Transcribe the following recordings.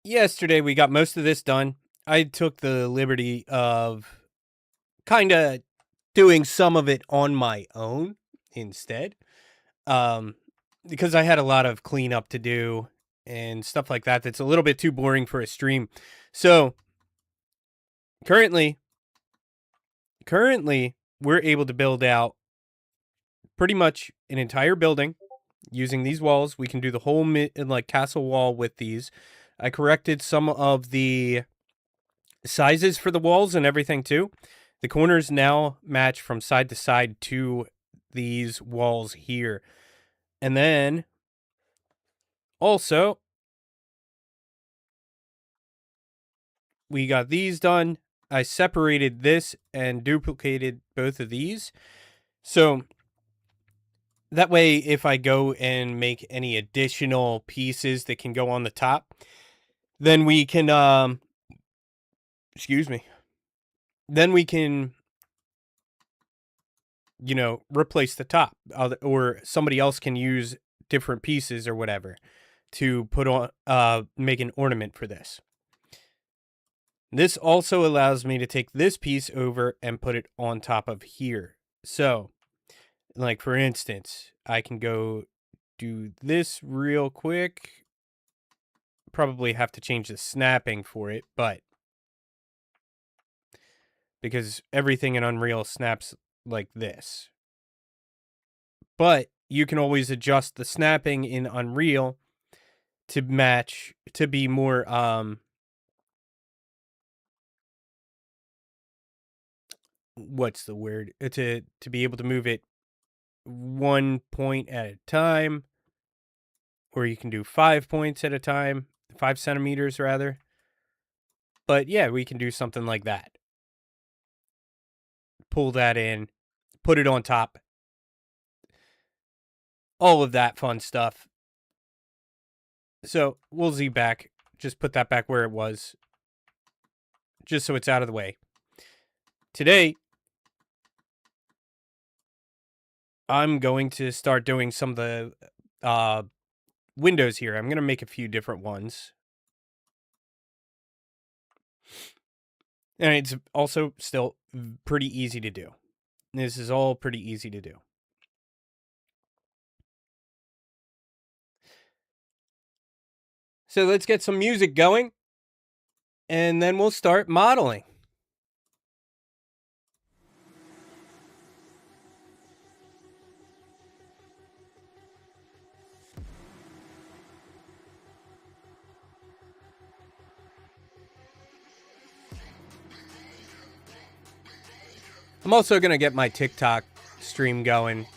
Yesterday we got most of this done. I took the liberty of kind of doing some of it on my own instead. Um because I had a lot of cleanup to do and stuff like that that's a little bit too boring for a stream. So, currently currently we're able to build out pretty much an entire building using these walls. We can do the whole like castle wall with these. I corrected some of the sizes for the walls and everything too. The corners now match from side to side to these walls here. And then also we got these done. I separated this and duplicated both of these. So that way if I go and make any additional pieces that can go on the top, then we can excuse me. Then we can replace the top, or somebody else can use different pieces or whatever to put on, make an ornament for this. This also allows me to take this piece over and put it on top of here. So, like for instance, I can go do this real quick. Probably have to change the snapping for it, but because everything in Unreal snaps like this. But you can always adjust the snapping in Unreal to match, to be more what's the word, to be able to move it 1 point at a time, or you can do 5 points at a time, 5 centimeters rather. But yeah, we can do something like that. Pull that in, put it on top, all of that fun stuff. So we'll Z back, just put that back where it was, just so it's out of the way. Today, I'm going to start doing some of the windows here. I'm going to make a few different ones. And it's also still pretty easy to do. This is all pretty easy to do. So let's get some music going, and then we'll start modeling. I'm also going to get my TikTok stream going.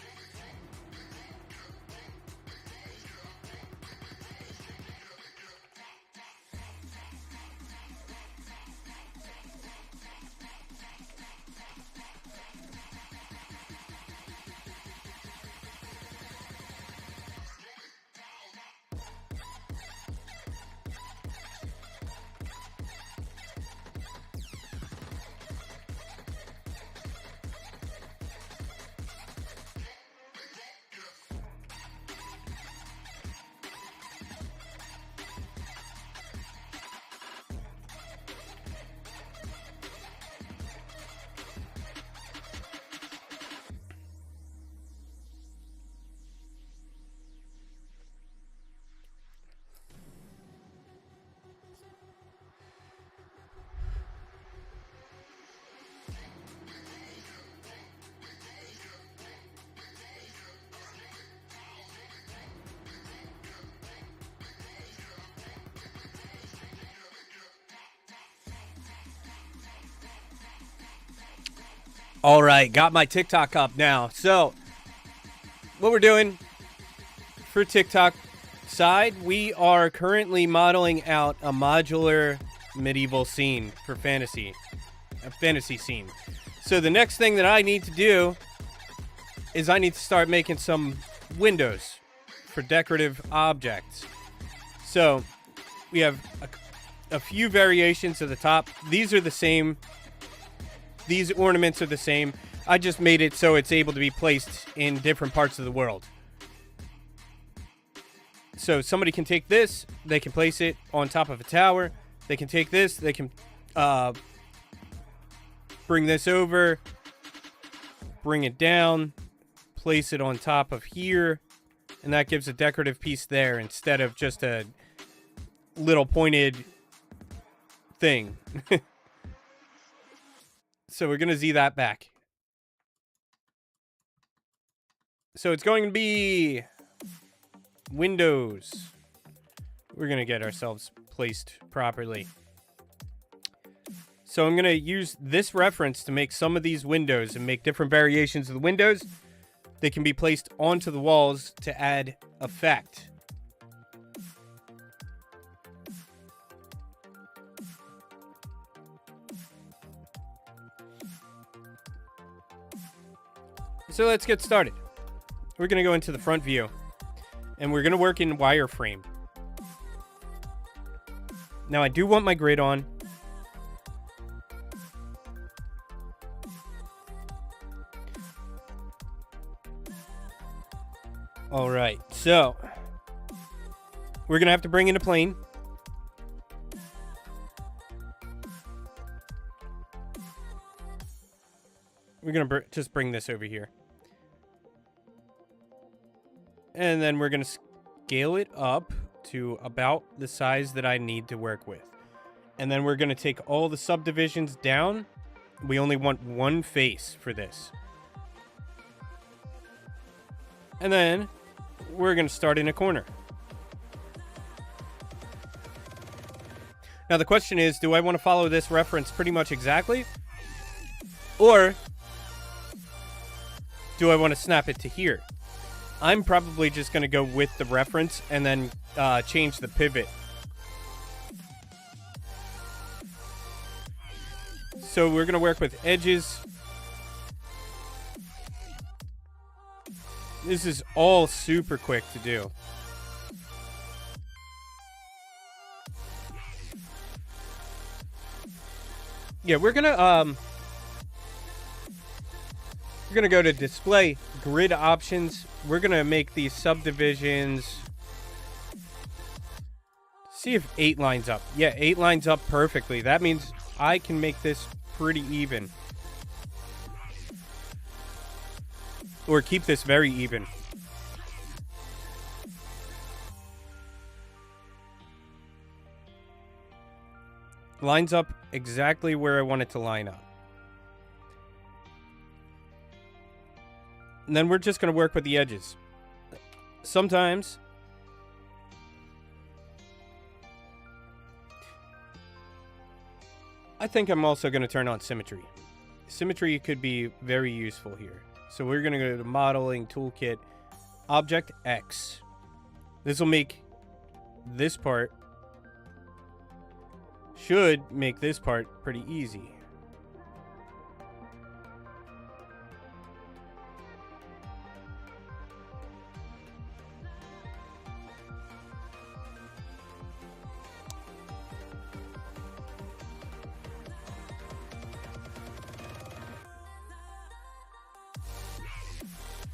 All right, got my TikTok up now. So, what we're doing for TikTok side, we are currently modeling out a modular medieval scene for fantasy, a fantasy scene. So the next thing that I need to do is I need to start making some windows for decorative objects. So we have a few variations of the top. These are the same. These ornaments are the same. I just made it so it's able to be placed in different parts of the world. So somebody can take this, they can place it on top of a tower. They can take this, they can bring this over, bring it down, place it on top of here, and that gives a decorative piece there instead of just a little pointed thing. So we're going to Z that back. So it's going to be windows. We're going to get ourselves placed properly. So I'm going to use this reference to make some of these windows and make different variations of the windows. They can be placed onto the walls to add effect. So let's get started. We're going to go into the front view, and we're going to work in wireframe. Now, I do want my grid on. All right, so we're going to have to bring in a plane. We're going to just bring this over here. And then we're going to scale it up to about the size that I need to work with. And then we're going to take all the subdivisions down. We only want one face for this. And then we're going to start in a corner. Now the question is, do I want to follow this reference pretty much exactly? Or do I want to snap it to here? I'm probably just going to go with the reference and then change the pivot. So we're going to work with edges. This is all super quick to do. Yeah, we're going to go to display grid options. We're going to make these subdivisions. See if 8 lines up. Yeah, 8 lines up perfectly. That means I can make this pretty even. Or keep this very even. Lines up exactly where I want it to line up. And then we're just going to work with the edges. Sometimes I think I'm also going to turn on symmetry. Symmetry could be very useful here. So we're going to go to Modeling Toolkit, Object X. This will make this part, should make this part pretty easy.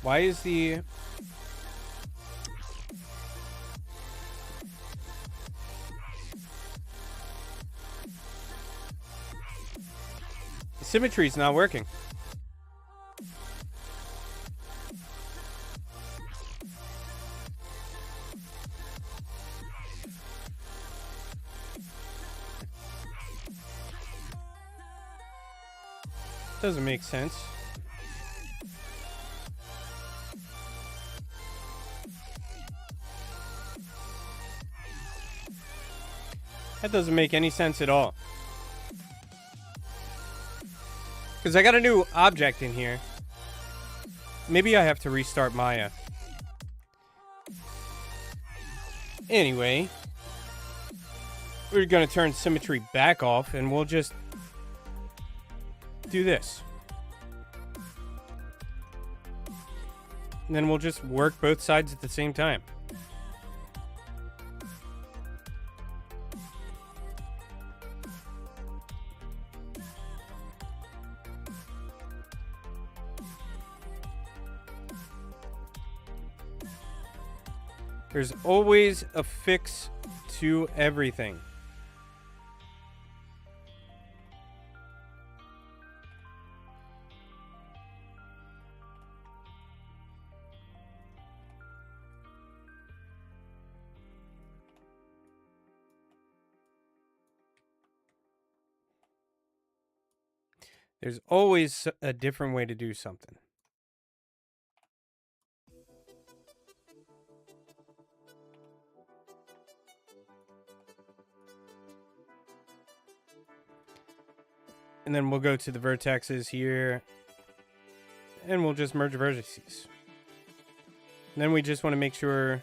Why is the symmetry is not working? Doesn't make sense. That doesn't make any sense at all. Because I got a new object in here. Maybe I have to restart Maya. Anyway, we're going to turn symmetry back off and we'll just do this. And then we'll just work both sides at the same time. There's always a fix to everything. There's always a different way to do something. And then we'll go to the vertexes here. And we'll just merge vertices. And then we just want to make sure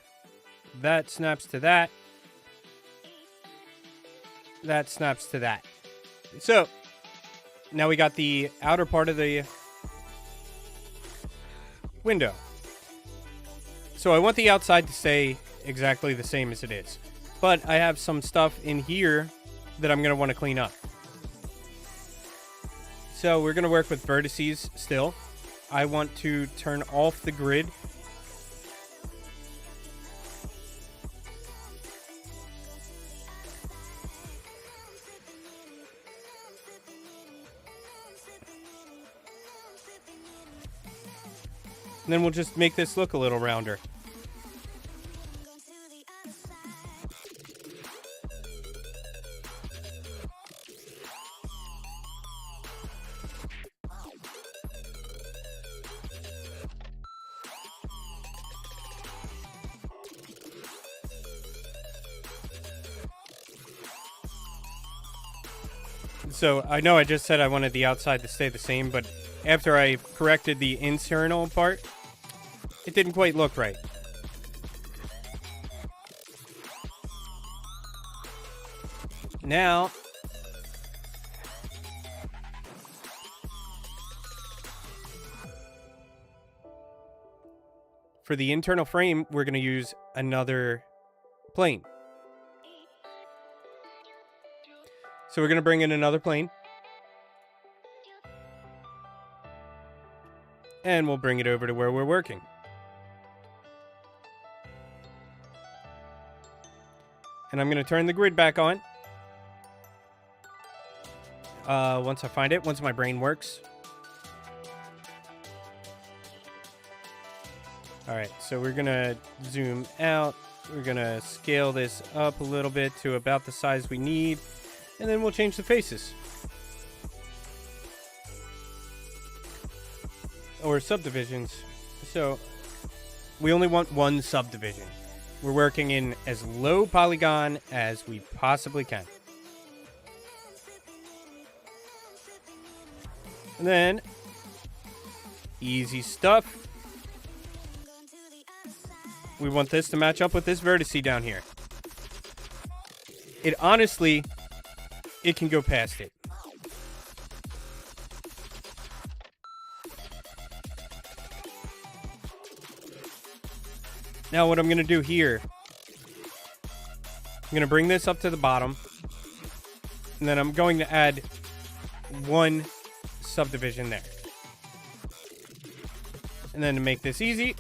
that snaps to that. That snaps to that. So, now we got the outer part of the window. So I want the outside to stay exactly the same as it is. But I have some stuff in here that I'm going to want to clean up. So we're going to work with vertices still. I want to turn off the grid. And then we'll just make this look a little rounder. So I know I just said I wanted the outside to stay the same, but after I corrected the internal part, it didn't quite look right. Now, for the internal frame, we're going to use another plane. So we're going to bring in another plane. And we'll bring it over to where we're working. And I'm going to turn the grid back on. Once I find it, once my brain works. Alright, so we're going to zoom out. We're going to scale this up a little bit to about the size we need. And then we'll change the faces. Or subdivisions. So, we only want one subdivision. We're working in as low polygon as we possibly can. And then, easy stuff. We want this to match up with this vertice down here. It honestly, it can go past it. Now what I'm going to do here, I'm going to bring this up to the bottom. And then I'm going to add one subdivision there. And then to make this easy,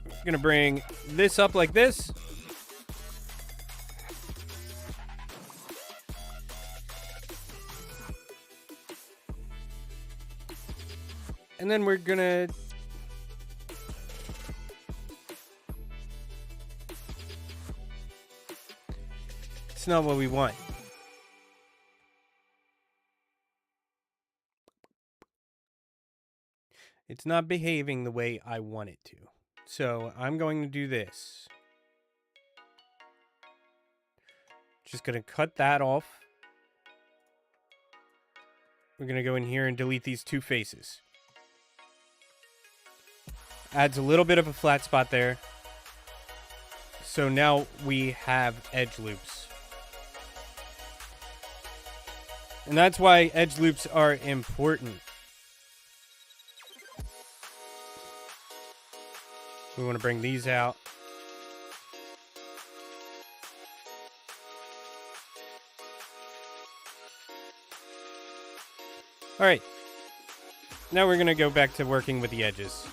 I'm going to bring this up like this. And then we're going to it's not what we want. It's not behaving the way I want it to. So I'm going to do this. Just going to cut that off. We're going to go in here and delete these two faces. Adds a little bit of a flat spot there. So now we have edge loops. And that's why edge loops are important. We want to bring these out. All right. Now we're going to go back to working with the edges.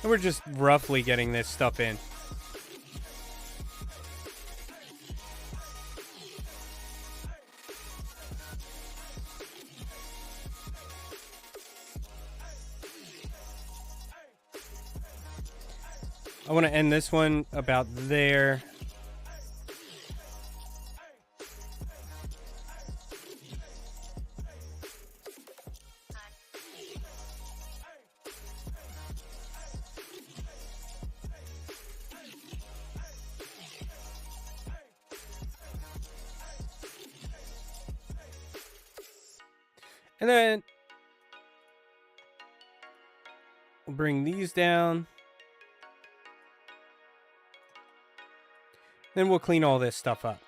And we're just roughly getting this stuff in. I want to end this one about there. And then we'll bring these down. Then we'll clean all this stuff up.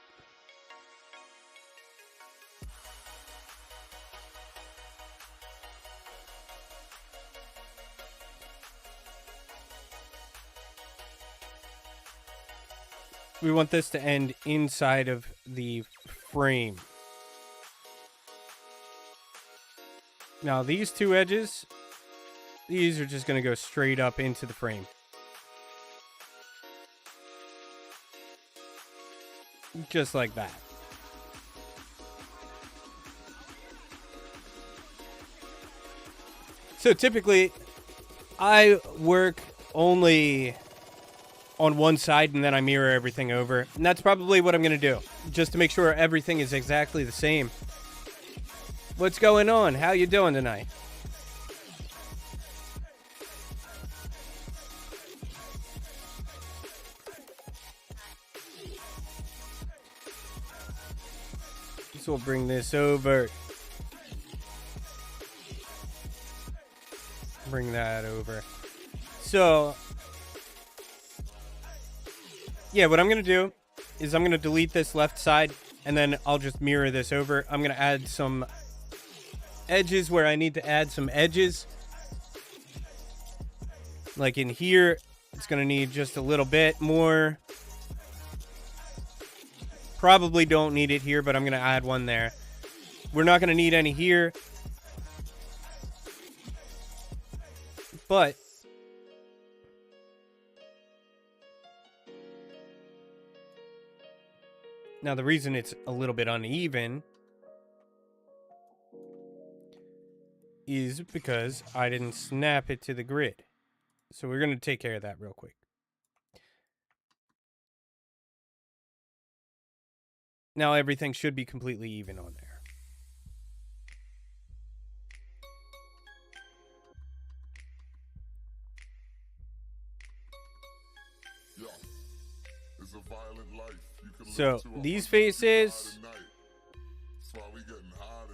We want this to end inside of the frame. Now these two edges, these are just going to go straight up into the frame. Just like that. So typically, I work only on one side and then I mirror everything over. And that's probably what I'm going to do, just to make sure everything is exactly the same. What's going on? How you doing tonight? So we'll bring this over. Bring that over. So, yeah, what I'm going to do is I'm going to delete this left side and then I'll just mirror this over. I'm going to add some edges where I need to add some edges. Like in here, it's going to need just a little bit more. Probably don't need it here, but I'm going to add one there. We're not going to need any here. But now the reason it's a little bit uneven is because I didn't snap it to the grid. So we're going to take care of that real quick. Now everything should be completely even on there. So these faces,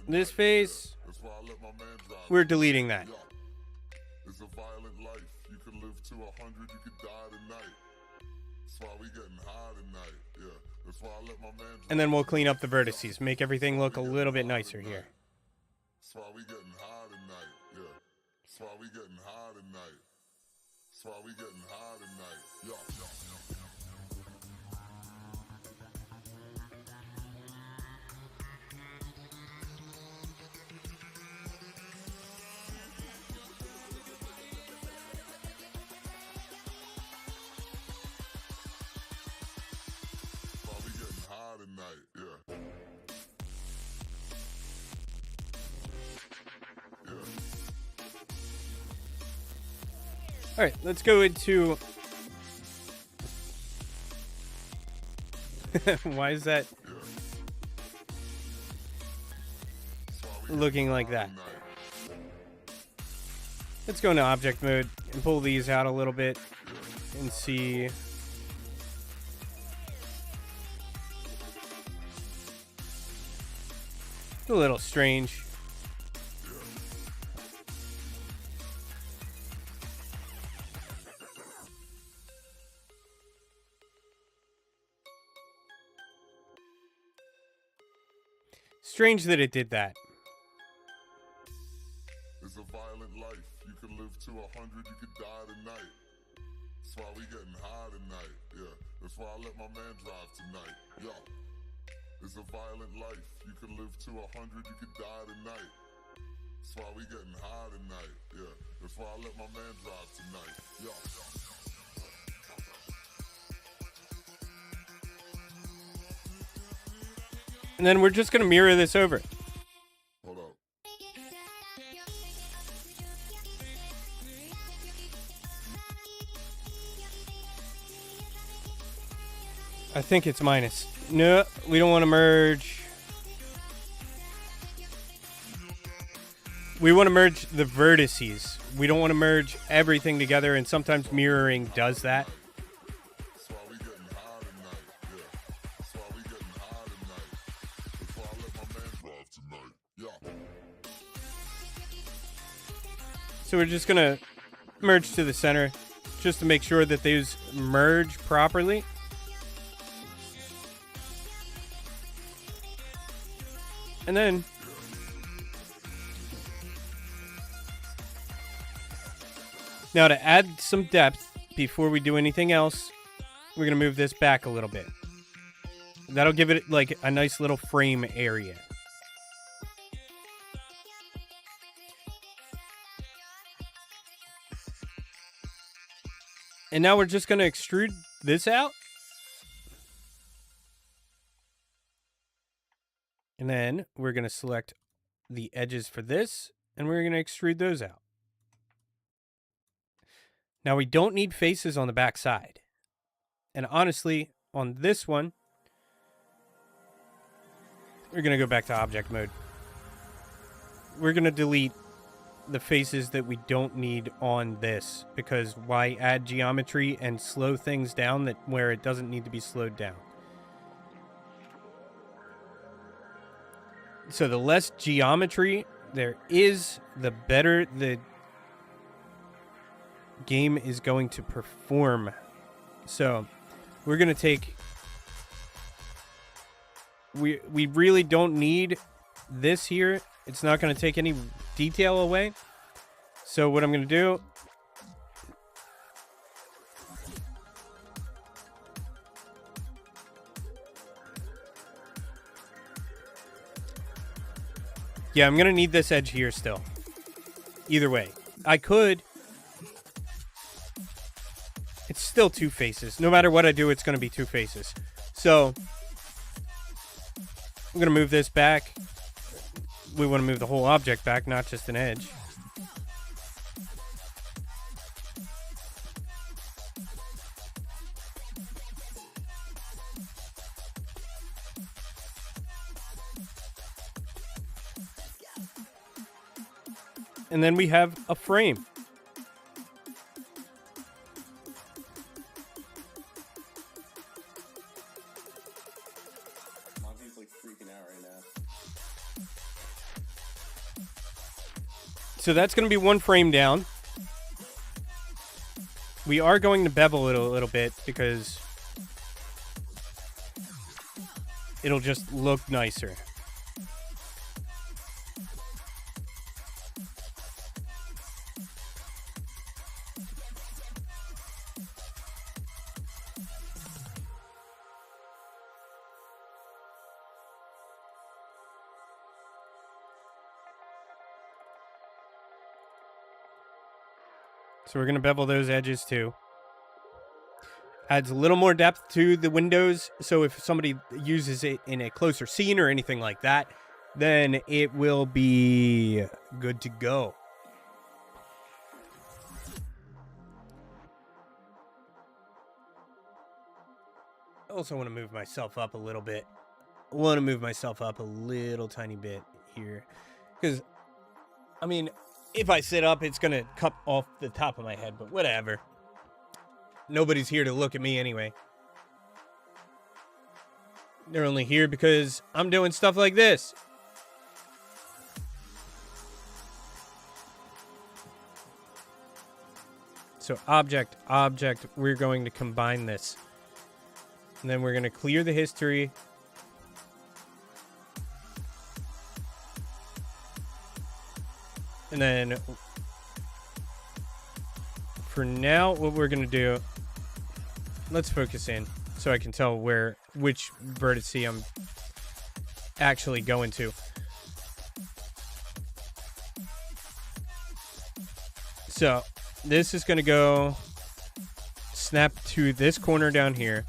this face, we're deleting that. It's a violent life. You can live to 100, you could die tonight. That's why we getting high tonight. Yeah. That's why I let my man. And then we'll clean up the vertices, make everything look a little bit nicer here. That's why we getting high tonight. Yeah. That's why we getting high tonight. That's why we getting high tonight. Yeah. All right, let's go into... Why is that looking like that? Let's go into object mode and pull these out a little bit and see... It's a little strange. Strange that it did that. It's a violent life. You can live to 100, you could die tonight. That's why we getting high tonight. Yeah, that's why I let my man drive tonight. Yo, it's a violent life. You can live to 100, you could die tonight. That's why we getting high tonight. Yeah, that's why I let my man drive tonight. Yeah. And then we're just going to mirror this over. Hold up. I think it's minus. No, we don't want to merge. We want to merge the vertices. We don't want to merge everything together, and sometimes mirroring does that. That's why we getting high tonight. Yeah. That's why we getting high tonight. That's why I let my man drive tonight. Yeah. So we're just going to merge to the center just to make sure that those merge properly. And then now to add some depth before we do anything else, we're going to move this back a little bit. That'll give it like a nice little frame area. And now we're just going to extrude this out. And then we're going to select the edges for this, and we're going to extrude those out. Now we don't need faces on the back side. And honestly, on this one, we're going to go back to object mode. We're going to delete the faces that we don't need on this, because why add geometry and slow things down that where it doesn't need to be slowed down? So the less geometry there is, the better the game is going to perform. So we're going to take... We really don't need this here. It's not going to take any detail away. So what I'm going to do... Yeah, I'm going to need this edge here still. Either way. I could... It's still two faces. No matter what I do, it's going to be two faces. So... I'm going to move this back. We want to move the whole object back, not just an edge. And then we have a frame. Monty's like freaking out right now. So that's going to be one frame down. We are going to bevel it a little bit because it'll just look nicer. So we're going to bevel those edges too. Adds a little more depth to the windows. So if somebody uses it in a closer scene or anything like that, then it will be good to go. I also want to move myself up a little bit. I want to move myself up a little tiny bit here. Because, I mean... If I sit up, it's going to cut off the top of my head, but whatever. Nobody's here to look at me anyway. They're only here because I'm doing stuff like this. So object, we're going to combine this. And then we're going to clear the history. And then, for now, what we're going to do, let's focus in so I can tell which vertex I'm actually going to. So this is going to go snap to this corner down here.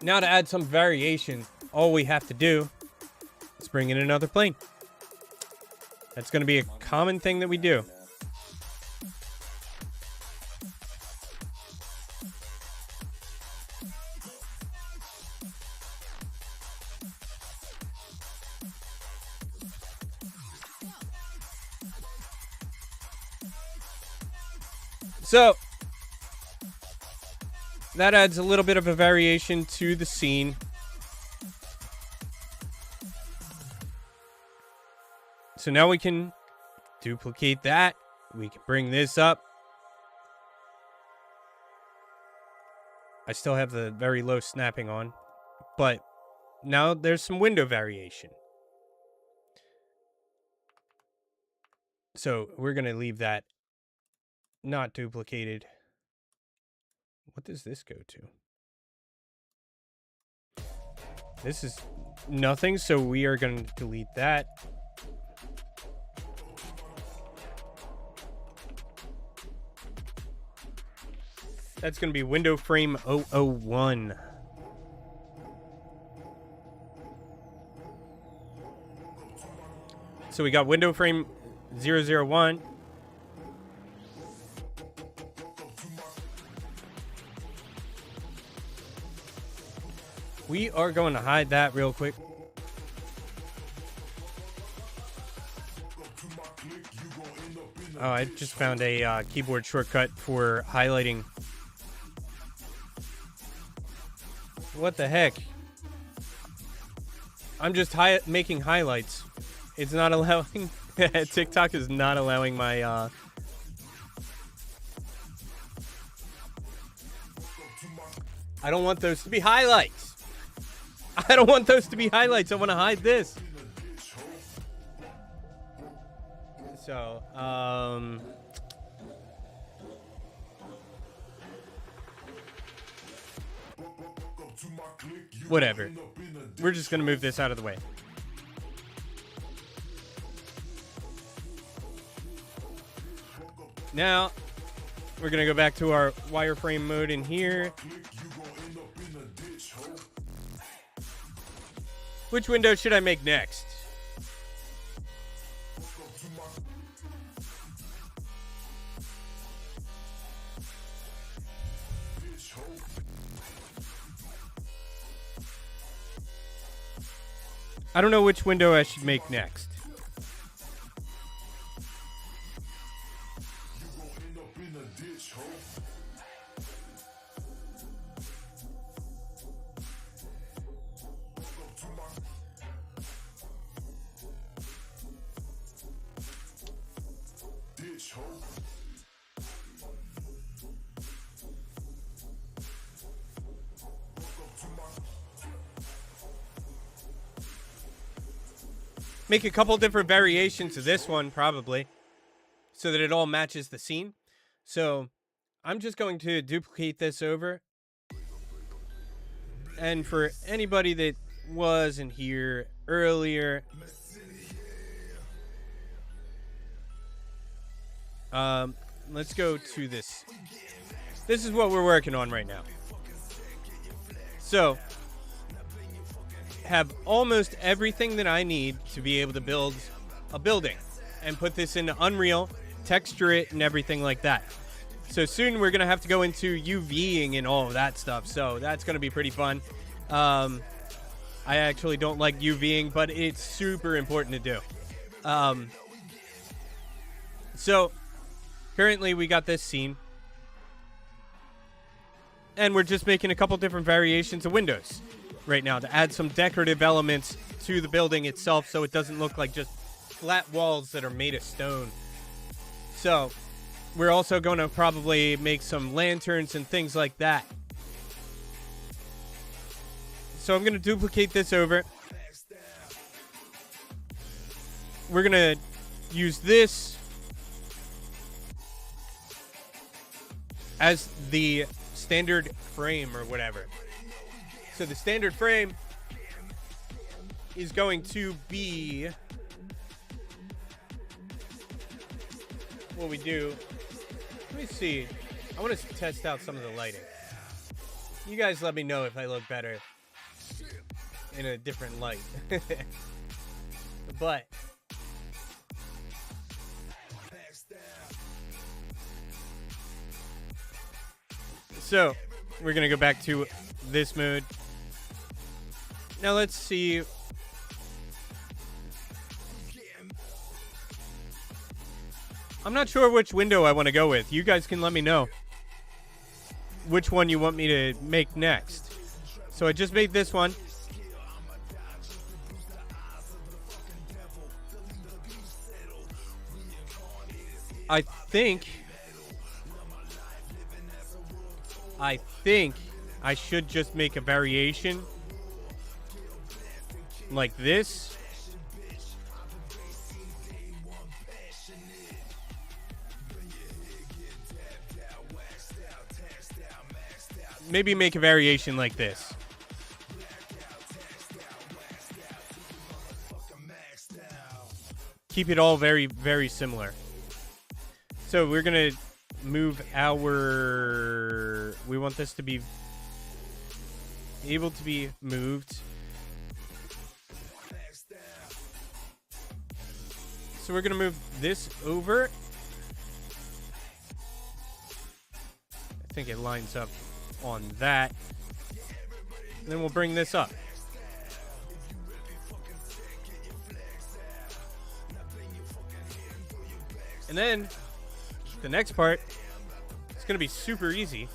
Now to add some variation, all we have to do is bring in another plane. That's going to be a common thing that we do. So that adds a little bit of a variation to the scene. So now we can duplicate that. We can bring this up. I still have the very low snapping on, but now there's some window variation. So we're going to leave that not duplicated. What does this go to? This is nothing, so we are going to delete that. That's going to be window frame 001. So we got window frame 001. We are going to hide that real quick. Oh, I just found a keyboard shortcut for highlighting. What the heck? I'm just making highlights. It's not allowing... TikTok is not allowing my... I don't want those to be highlights. I don't want those to be highlights. I want to hide this. So, whatever. We're just going to move this out of the way. Now, we're going to go back to our wireframe mode in here. Which window should I make next? I don't know which window I should make next. Make a couple different variations of this one, probably, so that it all matches the scene. So I'm just going to duplicate this over. And for anybody that wasn't here earlier, let's go to this. This is what we're working on right now. So have almost everything that I need to be able to build a building and put this into Unreal, texture it, and everything like that. So soon we're going to have to go into UVing and all of that stuff. So that's going to be pretty fun. I actually don't like UVing, but it's super important to do. So currently we got this scene. And we're just making a couple different variations of windows right now to add some decorative elements to the building itself so it doesn't look like just flat walls that are made of stone. So we're also going to probably make some lanterns and things like that. So I'm going to duplicate this over. We're going to use this as the standard frame or whatever. So the standard frame is going to be what we do. Let me see. I want to test out some of the lighting. You guys let me know if I look better in a different light. But so we're gonna go back to this mode. Now let's see. I'm not sure which window I want to go with. You guys can let me know which one you want me to make next. So I just made this one. I think I should just make a variation like this. Maybe make a variation like this. Keep it all very, very similar. So we're going to move our... We want this to be able to be moved. So we're going to move this over. I think it lines up on that. And then we'll bring this up. And then the next part, it's going to be super easy.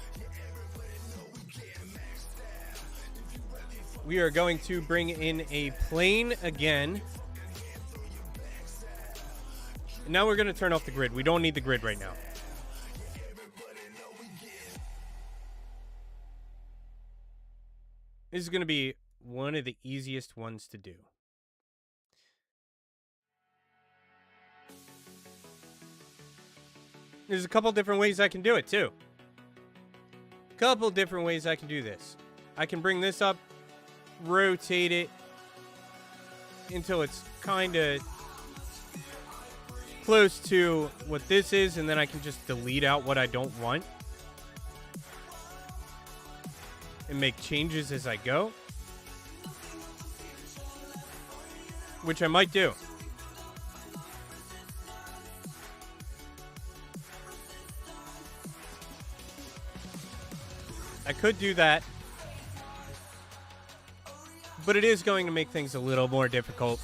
We are going to bring in a plane again. And now we're going to turn off the grid. We don't need the grid right now. This is going to be one of the easiest ones to do. There's a couple different ways I can do it, too. Couple different ways I can do this. I can bring this up, rotate it until it's kind of close to what this is, and then I can just delete out what I don't want and make changes as I go, which I might do. I could do that, but it is going to make things a little more difficult,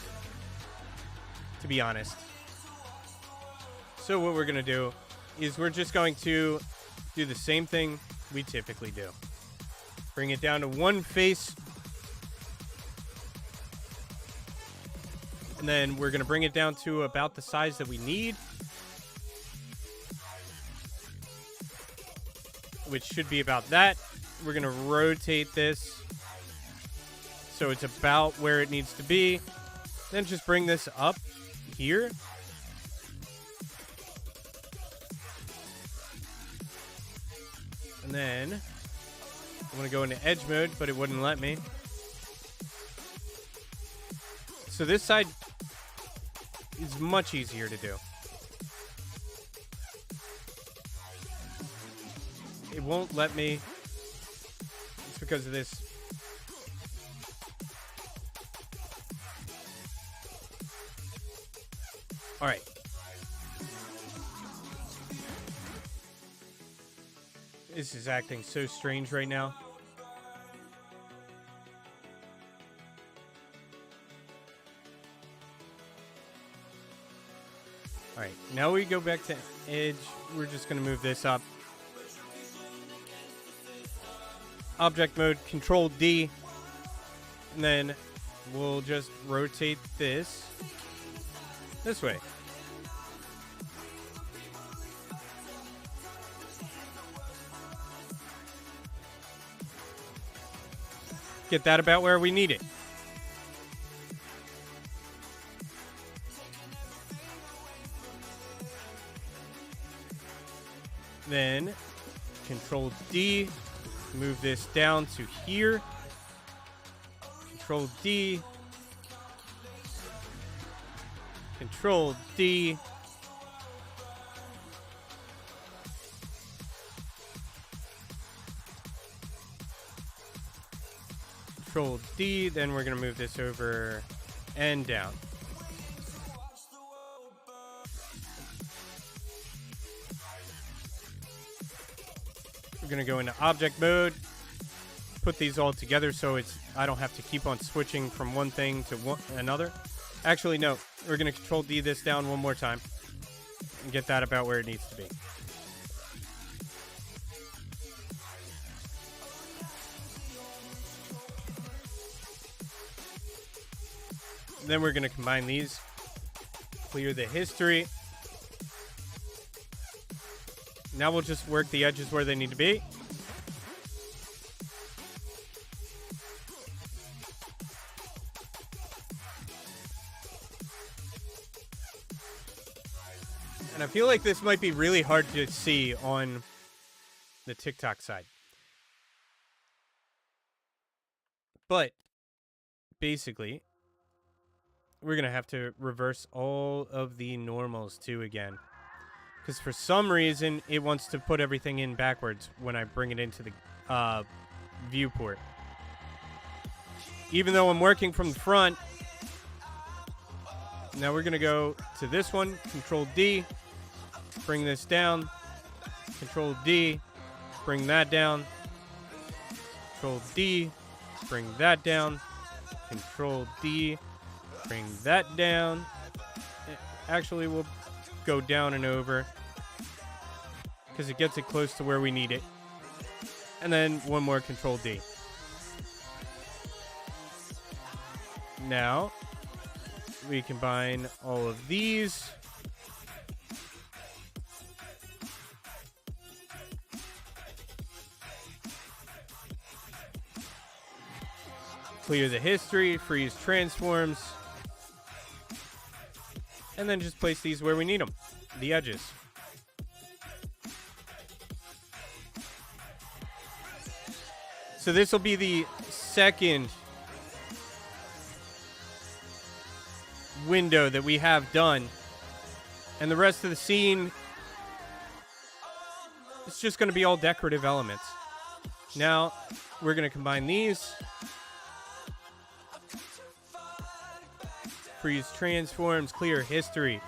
to be honest. So what we're going to do is we're just going to do the same thing we typically do. Bring it down to one face. And then we're going to bring it down to about the size that we need, which should be about that. We're going to rotate this so it's about where it needs to be. Then just bring this up here. And then I want to go into edge mode, but it wouldn't let me. So this side is much easier to do. It won't let me. It's because of this. All right. This is acting so strange right now. All right, now we go back to edge. We're just going to move this up. Object mode, Control D. And then we'll just rotate this way. Get that about where we need it. Then Control D, move this down to here. Control D. Control D. Control D, then we're going to move this over and down. We're going to go into object mode, put these all together so I don't have to keep on switching from one thing to another. Actually, no, we're going to Control D this down one more time and get that about where it needs to be. Then we're going to combine these, clear the history. Now we'll just work the edges where they need to be. And I feel like this might be really hard to see on the TikTok side. But basically, we're going to have to reverse all of the normals too again. Because for some reason, it wants to put everything in backwards when I bring it into the viewport. Even though I'm working from the front. Now we're going to go to this one. Control D. Bring this down. Control D. Bring that down. Control D. Bring that down. Control D. Bring that down. Actually, we'll go down and over because it gets it close to where we need it. And then one more Control D. Now we combine all of these. Clear the history, freeze transforms. And then just place these where we need them, the edges. So this will be the second window that we have done. And the rest of the scene, it's just going to be all decorative elements. Now, we're going to combine these. Freeze transforms, clear history.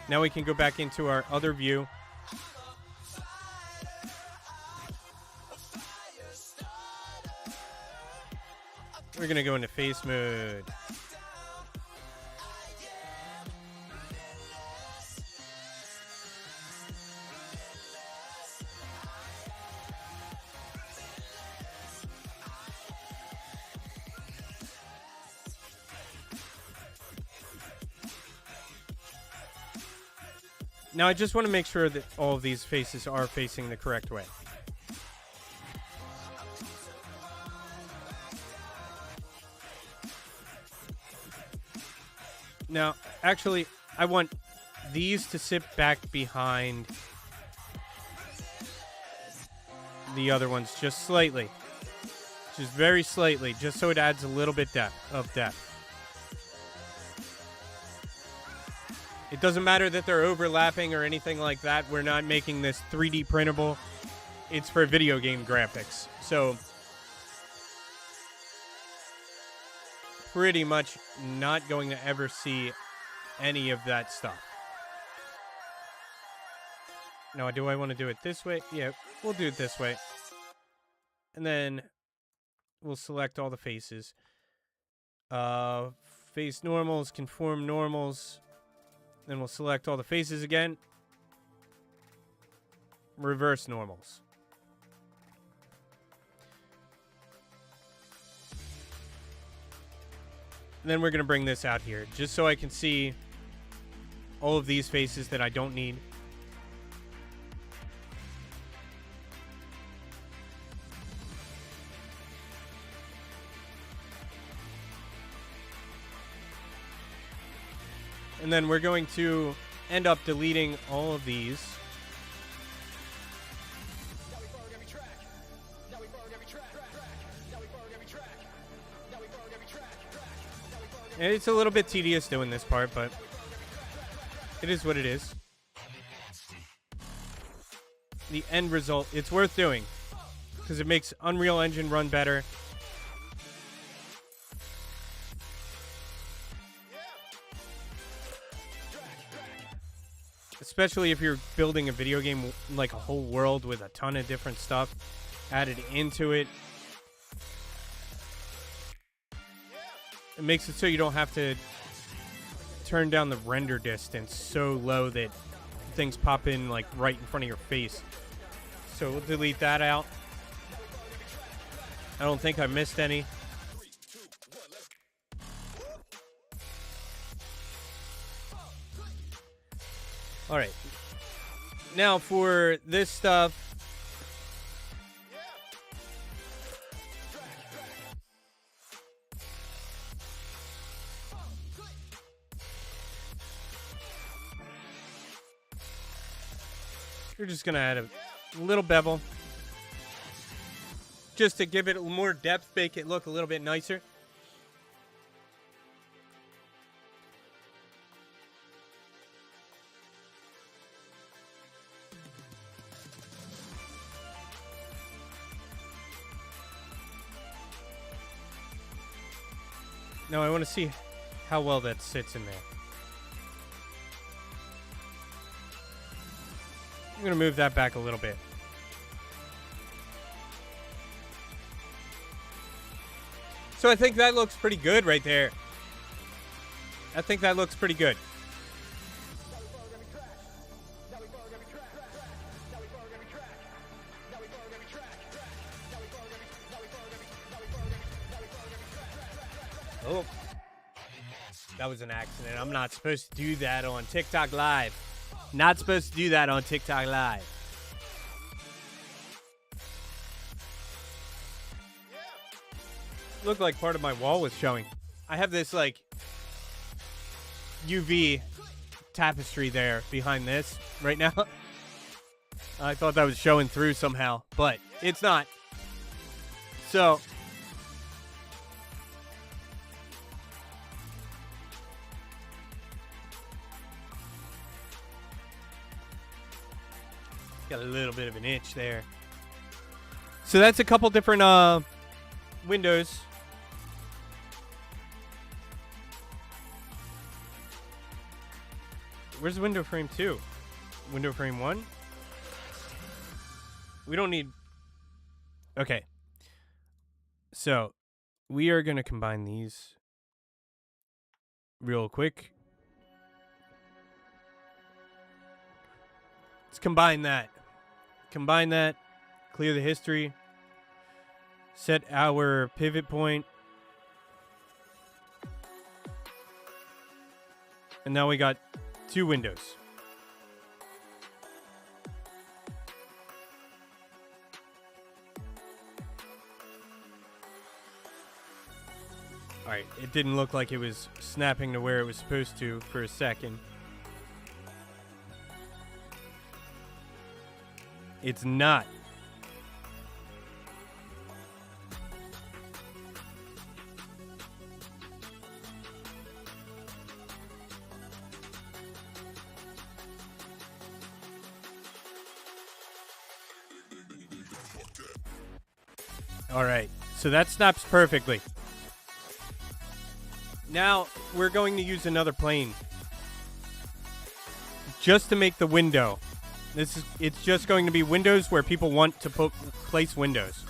Now we can go back into our other view. We're going to go into face mode. Now, I just want to make sure that all of these faces are facing the correct way. Now, actually, I want these to sit back behind the other ones just slightly. Just very slightly, just so it adds a little bit of depth. It doesn't matter that they're overlapping or anything like that. We're not making this 3D printable. It's for video game graphics. So, pretty much not going to ever see any of that stuff. Now, do I want to do it this way? Yeah, we'll do it this way. And then we'll select all the faces. Face normals, conform normals. Then we'll select all the faces again. Reverse normals. And then we're going to bring this out here, just so I can see all of these faces that I don't need. And then we're going to end up deleting all of these. And it's a little bit tedious doing this part, but it is what it is. The end result, it's worth doing because it makes Unreal Engine run better. Especially if you're building a video game like a whole world with a ton of different stuff added into it. It makes it so you don't have to turn down the render distance so low that things pop in like right in front of your face. So we'll delete that out. I don't think I missed any. All right. Now for this stuff. You're just going to add a little bevel. Just to give it more depth, make it look a little bit nicer. Now I want to see how well that sits in there. I'm going to move that back a little bit. So I think that looks pretty good right there. I think that looks pretty good. Oh, that was an accident. I'm not supposed to do that on TikTok Live. Not supposed to do that on TikTok Live. Looked like part of my wall was showing. I have this like UV tapestry there behind this right now. I thought that was showing through somehow, but it's not. So got a little bit of an itch there. So that's a couple different windows. Where's window frame 2? Window frame 1? We don't need... Okay. So, we are going to combine these real quick. Let's combine that. Combine that. Clear the history. Set our pivot point. And now we got 2 windows. Alright, it didn't look like it was snapping to where it was supposed to for a second. It's not. All right, so that snaps perfectly. Now we're going to use another plane just to make the window. It's just going to be windows where people want to place windows.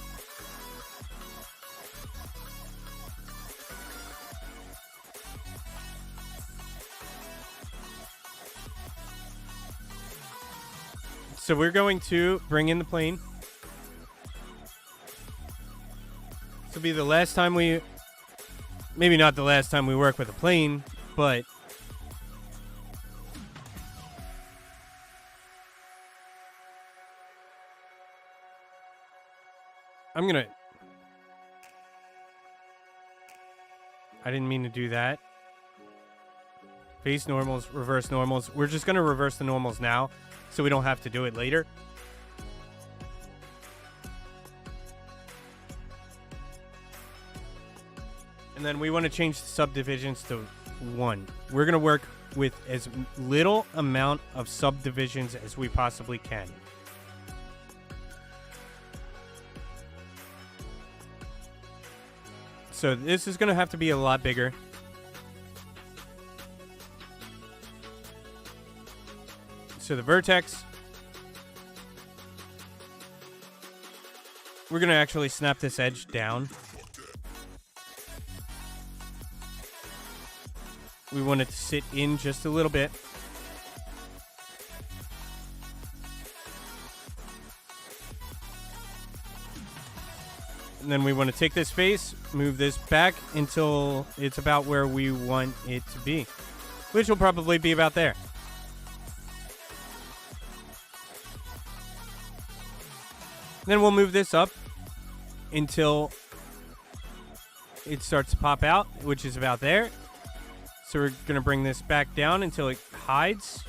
So we're going to bring in the plane. This will be the last time we... Maybe not the last time we work with a plane, but... I'm gonna... I didn't mean to do that. Face normals, reverse normals. We're just gonna reverse the normals now, so we don't have to do it later. And And then we want to change the subdivisions to 1. We're going to work with as little amount of subdivisions as we possibly can. So this is going to have to be a lot bigger. So the vertex, we're going to actually snap this edge down. We want it to sit in just a little bit. And then we want to take this face, move this back until it's about where we want it to be, which will probably be about there. Then we'll move this up until it starts to pop out, which is about there. So we're going to bring this back down until it hides.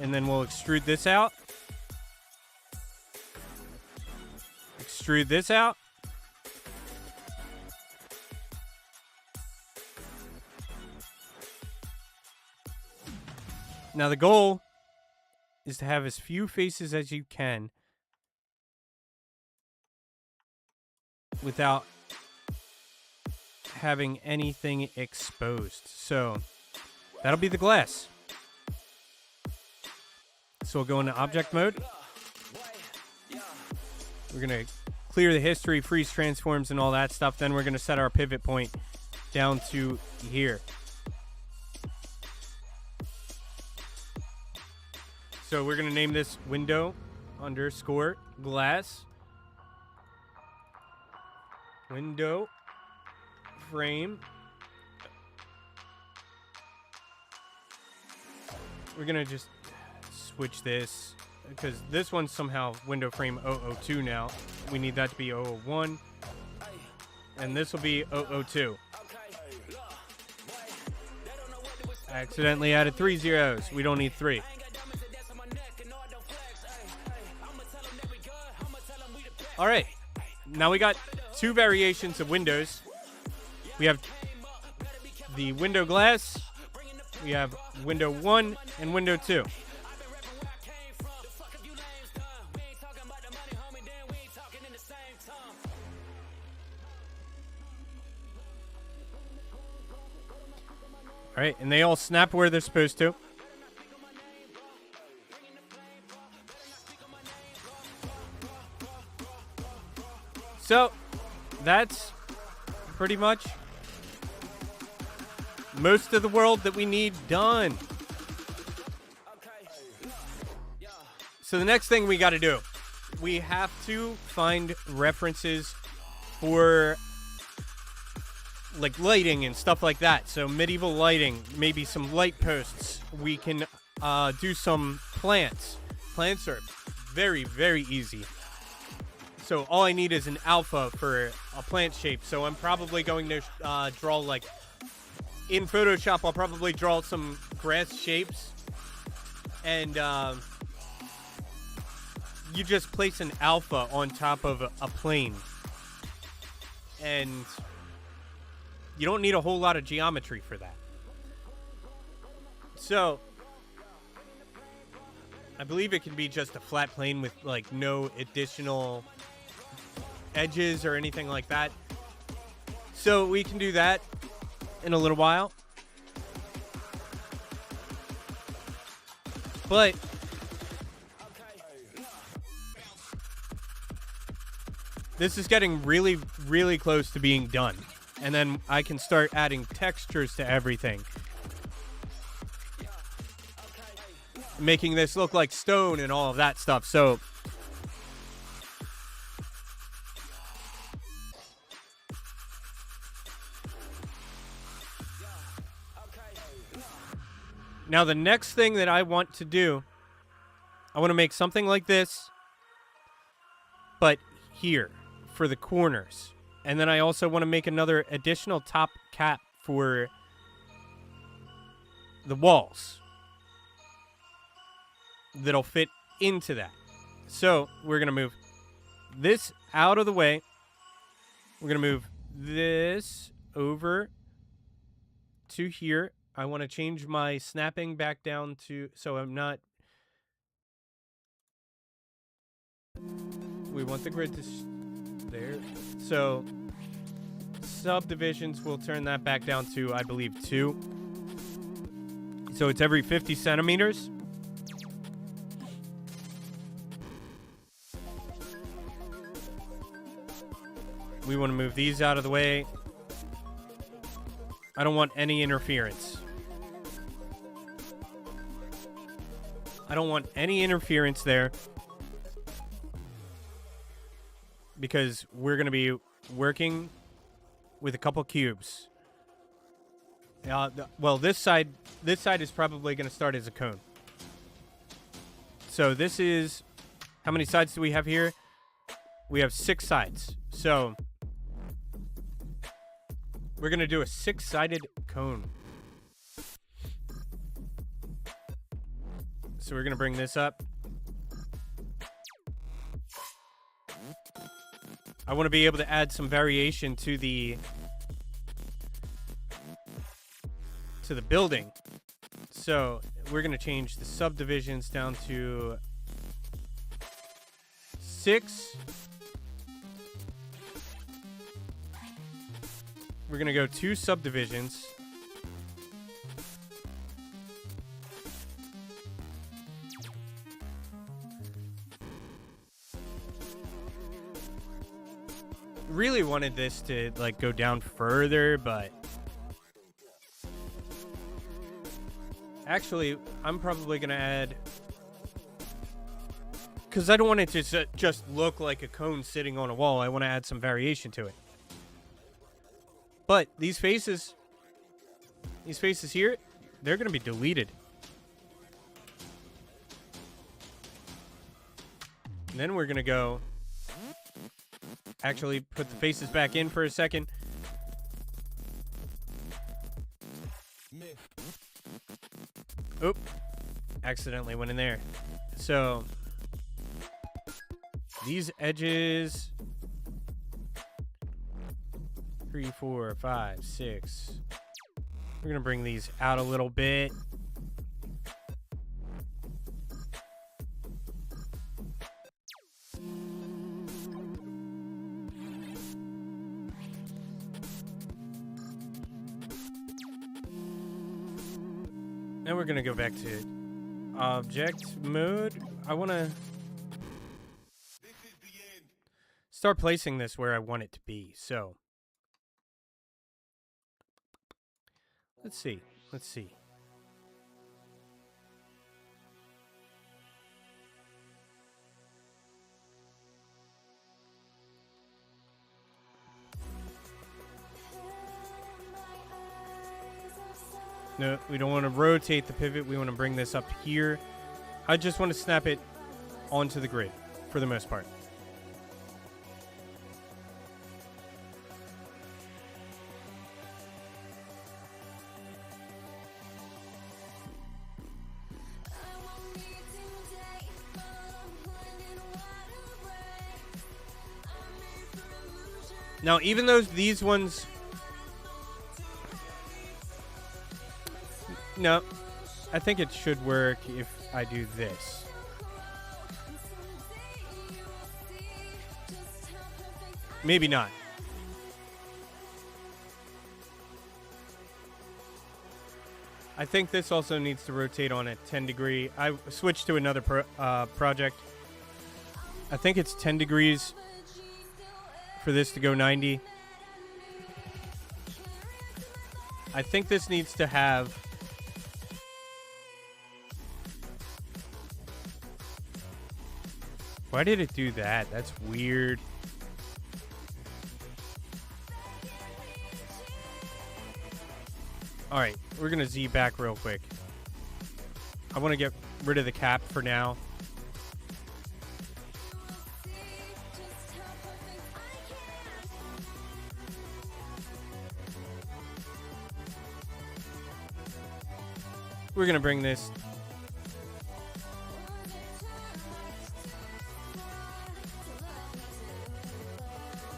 And then we'll extrude this out. Extrude this out. Now the goal is to have as few faces as you can without having anything exposed. So that'll be the glass. So we'll go into object mode. We're going to clear the history, freeze transforms, and all that stuff. Then we're going to set our pivot point down to here. So we're going to name this window underscore glass. Window frame. We're going to just switch this because this one's somehow window frame 002 now. We need that to be 001. And this will be 002. I accidentally added 3 zeros. We don't need 3. All right. Now we got 2 variations of windows. We have the window glass. We have window 1 and window 2. All right, and they all snap where they're supposed to. So, that's pretty much most of the world that we need done. So the next thing we got to do, we have to find references for like lighting and stuff like that. So medieval lighting, maybe some light posts. We can do some plants. Plants are very, very easy. So all I need is an alpha for a plant shape. So I'm probably going to draw like in Photoshop. I'll probably draw some grass shapes, and you just place an alpha on top of a plane, and you don't need a whole lot of geometry for that. So I believe it can be just a flat plane with like no additional edges or anything like that. So we can do that in a little while. But this is getting really, really close to being done. And then I can start adding textures to everything, making this look like stone and all of that stuff. So now the next thing that I want to do, I want to make something like this, but here for the corners. And then I also want to make another additional top cap for the walls that'll fit into that. So we're going to move this out of the way. We're going to move this over to here. I want to change my snapping back down to, so I'm not, we want the grid to, there. So subdivisions, we'll turn that back down to, I believe, 2. So it's every 50 centimeters. We want to move these out of the way. I don't want any interference. I don't want any interference there. Because we're going to be working with a couple cubes. Well, this side is probably going to start as a cone. So this is, how many sides do we have here? We have 6 sides. So we're going to do a 6-sided cone. So we're going to bring this up. I want to be able to add some variation to the building. So we're going to change the subdivisions down to 6. We're going to go 2 subdivisions. Really wanted this to like go down further, but actually I'm probably going to add, because I don't want it to just look like a cone sitting on a wall. I want to add some variation to it. But these faces here, they're going to be deleted. And then we're going to go, actually put the faces back in for a second. Oop. Accidentally went in there. So these edges, 3, 4, 5, 6. We're going to bring these out a little bit. Now we're going to go back to object mode. I want to start placing this where I want it to be. So let's see. No, we don't want to rotate the pivot. We want to bring this up here. I just want to snap it onto the grid for the most part. Now, even though these ones... No, I think it should work if I do this. Maybe not. I think this also needs to rotate on a 10 degree. I switched to another project. I think it's 10 degrees for this to go 90. I think this needs to have... Why did it do that? That's weird. Alright, we're going to Z back real quick. I want to get rid of the cap for now. We're going to bring this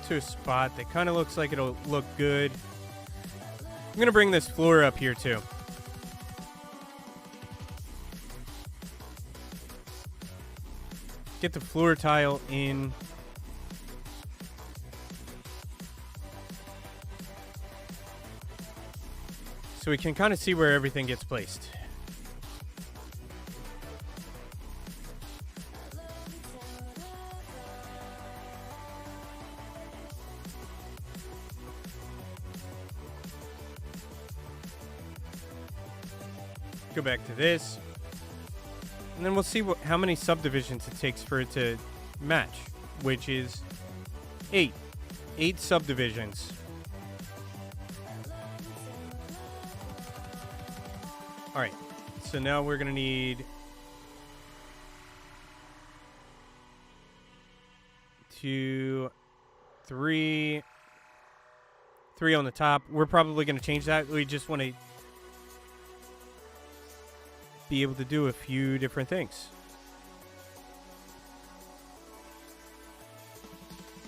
to to a spot that kind of looks like it'll look good. I'm going to bring this floor up here too. Get the floor tile in. So we can kind of see where everything gets placed. Go back to this. And then we'll see how many subdivisions it takes for it to match, which is 8. 8 subdivisions. All right, so now we're going to need 2, 3 on the top. We're probably going to change that. We just want to be able to do a few different things.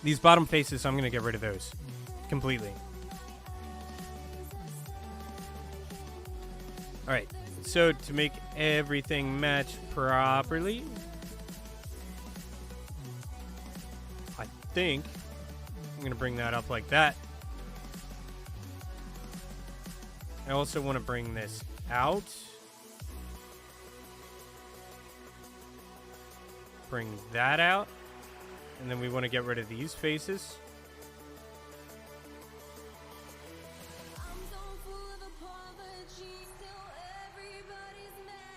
These bottom faces, I'm going to get rid of those completely. All right, so to make everything match properly, I think I'm going to bring that up like that. I also want to bring this out. Bring that out. And then we want to get rid of these faces.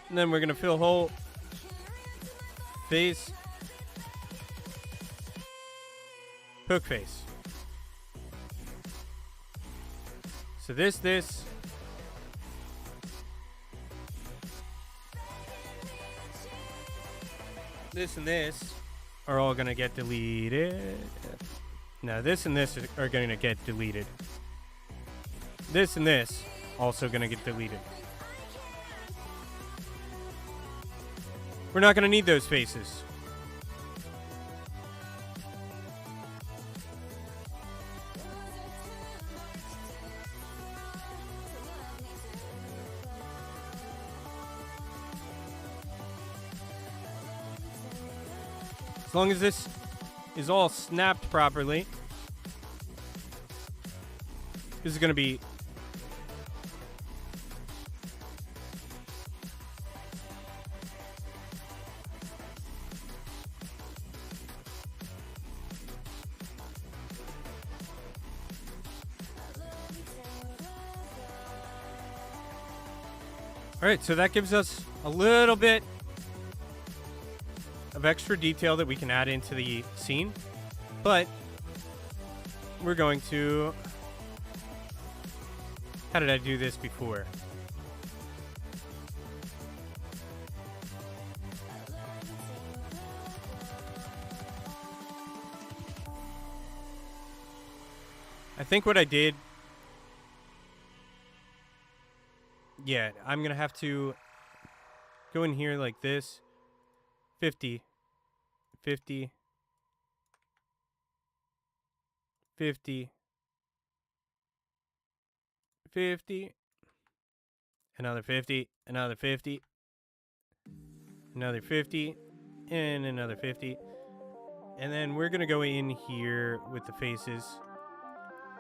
And then we're going to fill whole face. Hook face. So this. This and this are all going to get deleted. Now this and this are going to get deleted. This and this also going to get deleted. We're not going to need those faces. As long as this is all snapped properly, this is going to be all right. So that gives us a little bit of extra detail that we can add into the scene, but we're going to, how did I do this before? I think what I did, yeah, I'm gonna have to go in here like this. 50, 50, 50, 50, another 50, another 50, another 50, and another 50. And then we're going to go in here with the faces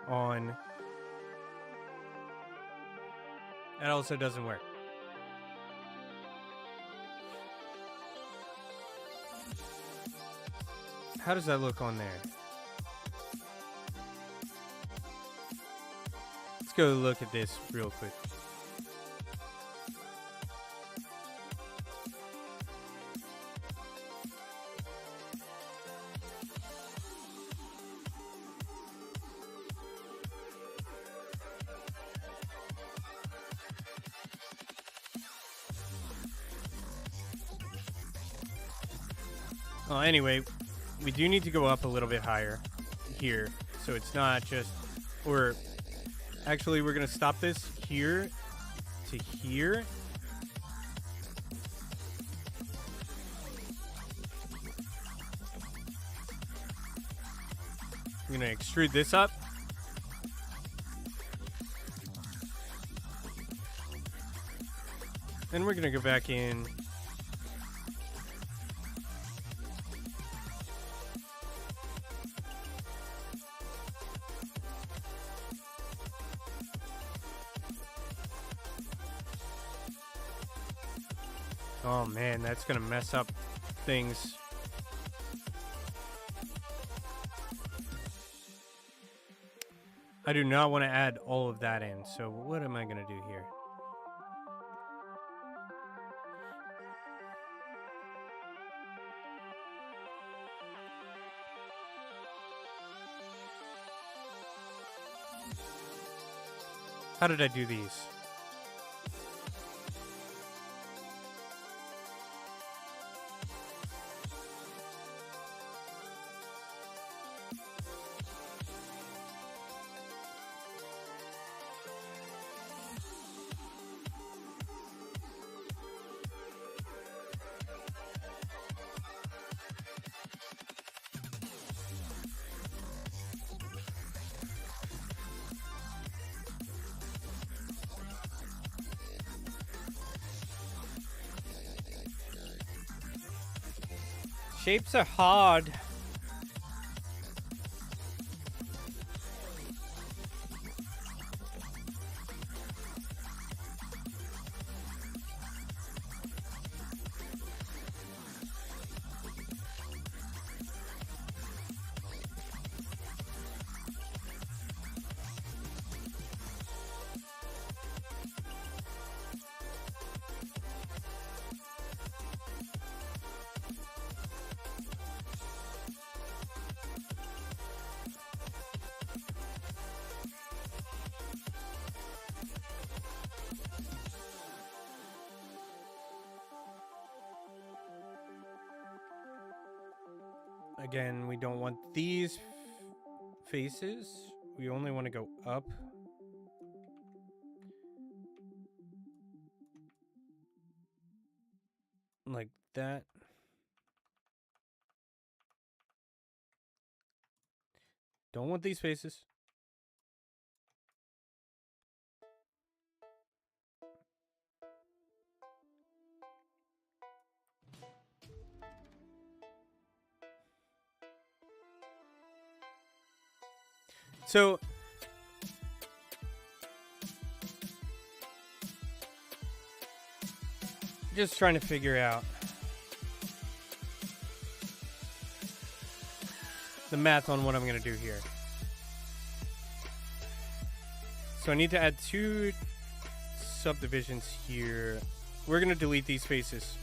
on. That also doesn't work. How does that look on there? Let's go look at this real quick. Well, anyway, we do need to go up a little bit higher here, so it's not just, or actually we're going to stop this here to here. I'm going to extrude this up. Then we're going to go back in. Oh man, that's going to mess up things. I do not want to add all of that in. So what am I going to do here? How did I do these? Shapes are hard. Again, we don't want these faces. We only want to go up. Like that. Don't want these faces. So just trying to figure out the math on what I'm going to do here. So I need to add 2 subdivisions here. We're going to delete these faces.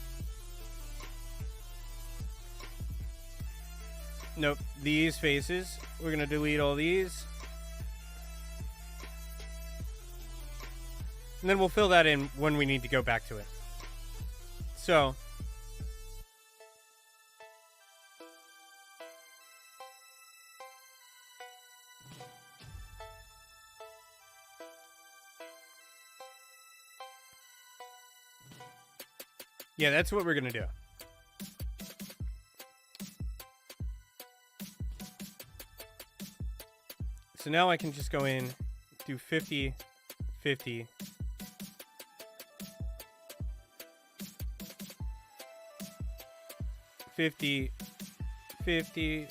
Nope, these faces. We're going to delete all these. And then we'll fill that in when we need to go back to it. So yeah, that's what we're going to do. So now I can just go in, do 50, 50. 50, 50.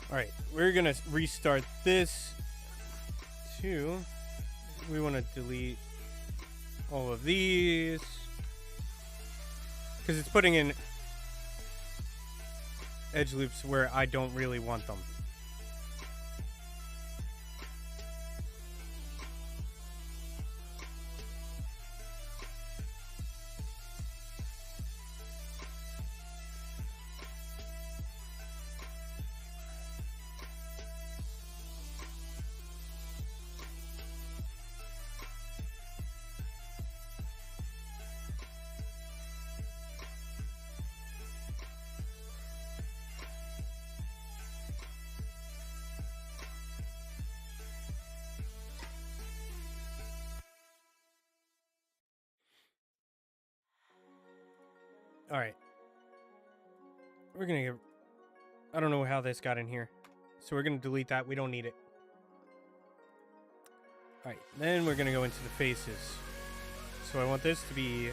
All right, we're gonna restart this too. We want to delete all of these because it's putting in edge loops where I don't really want them. All right. We're going to get... I don't know how this got in here. So we're going to delete that. We don't need it. All right. Then we're going to go into the faces. So I want this to be...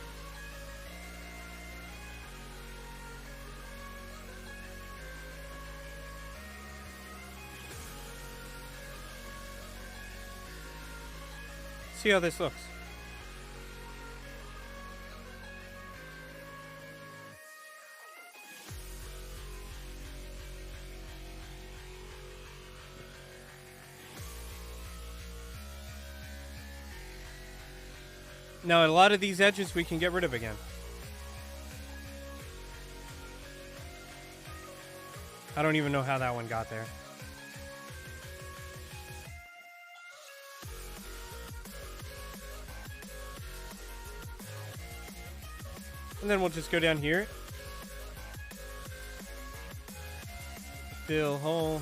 See how this looks. Now, a lot of these edges we can get rid of again. I don't even know how that one got there. And then we'll just go down here. Fill hole.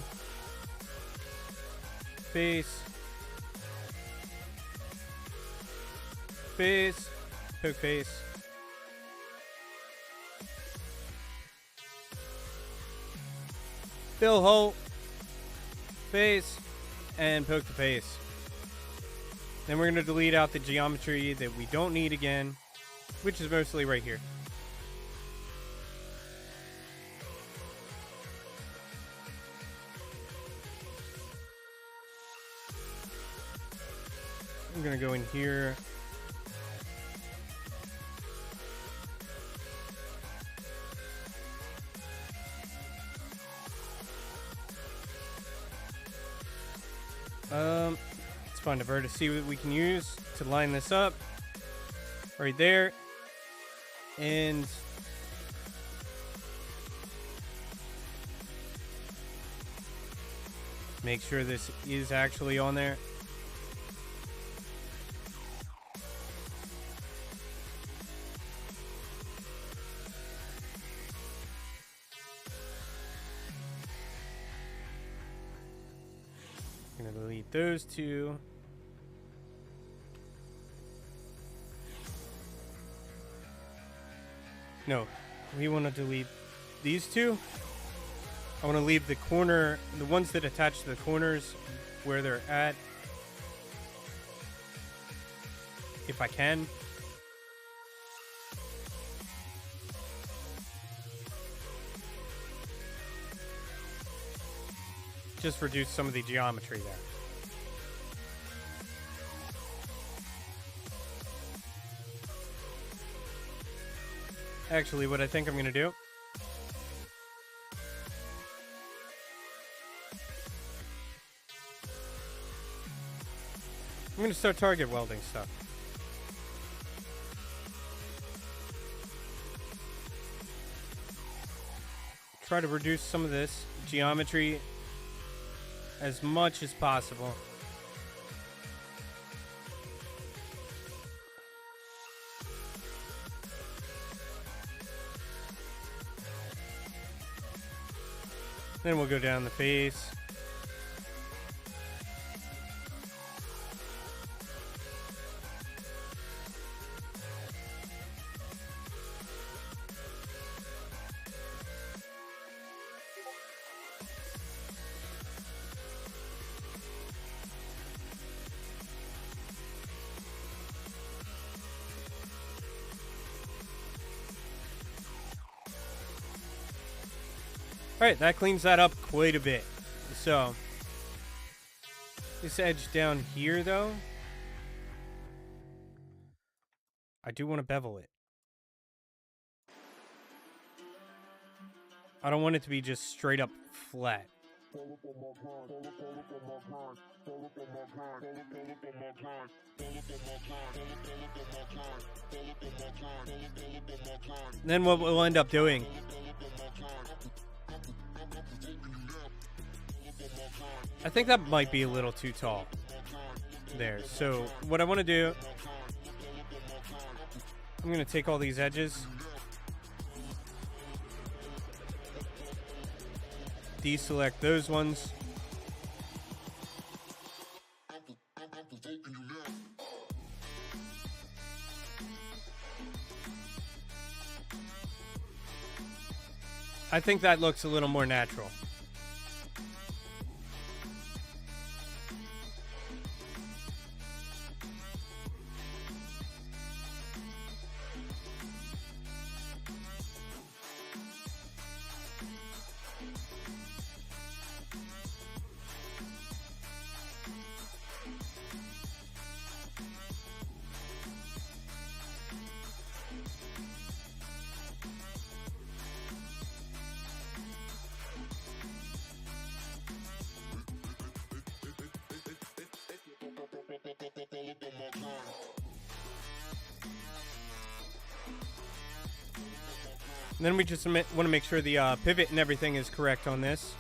Face. Face. Poke face. Fill hole. Face. And poke the face. Then we're going to delete out the geometry that we don't need again, which is mostly right here. I'm going to go in here. Let's find a vertex, see what we can use to line this up. Right there. And make sure this is actually on there. I'm gonna delete those two. No, we want to delete these two. I want to leave the corner, the ones that attach to the corners where they're at, if I can. Just reduce some of the geometry there. Actually, what I think I'm going to do, I'm going to start target welding stuff. Try to reduce some of this geometry as much as possible. Then we'll go down the face. Alright, that cleans that up quite a bit. So, this edge down here, though, I do want to bevel it. I don't want it to be just straight up flat. Then what we'll end up doing, I think that might be a little too tall there. So what I want to do, I'm going to take all these edges, deselect those ones, I think that looks a little more natural. And then we just want to make sure the pivot and everything is correct on this.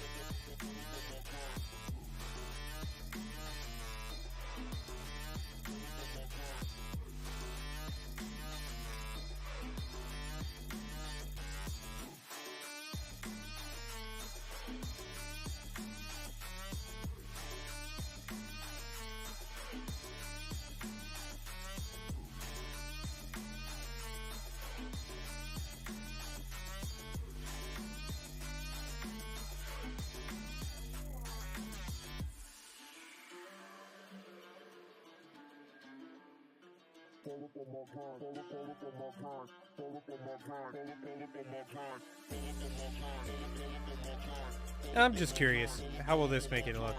I'm just curious, how will this make it look?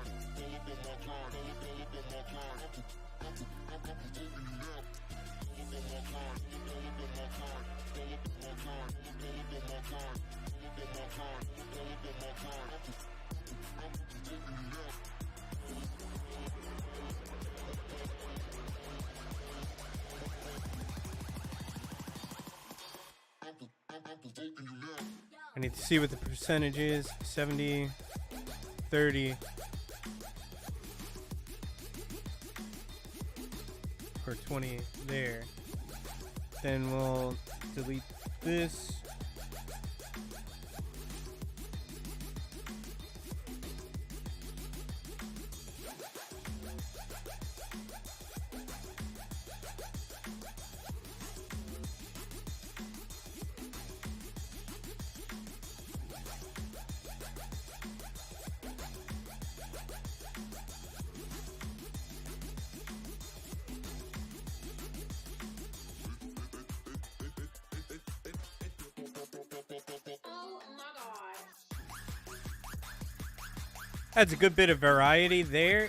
I need to see what the percentage is. 70, 30, or 20 there. Then we'll delete this. Adds a good bit of variety there.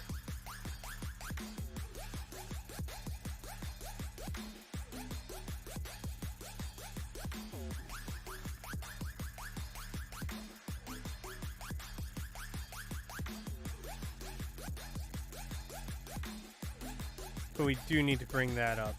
But we do need to bring that up.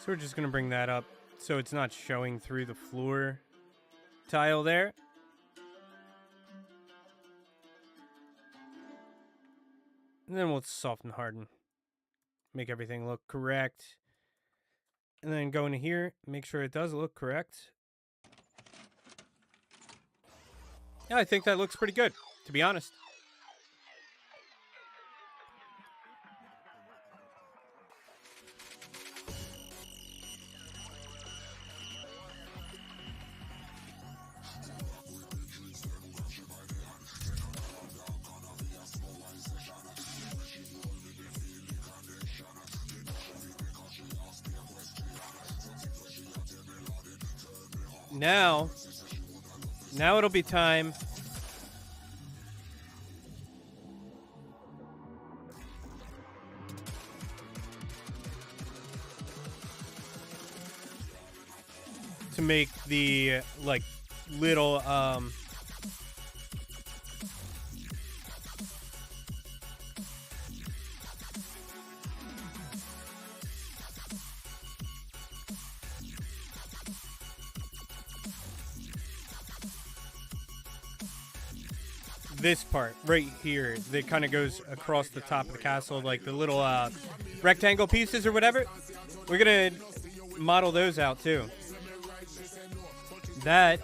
So we're just going to bring that up so it's not showing through the floor tile there. And then we'll soften, harden, make everything look correct. And then go into here, make sure it does look correct. Yeah, I think that looks pretty good, to be honest. Now it'll be time to make the like little this part right here that kind of goes across the top of the castle, like the little rectangle pieces or whatever. We're going to model those out too. That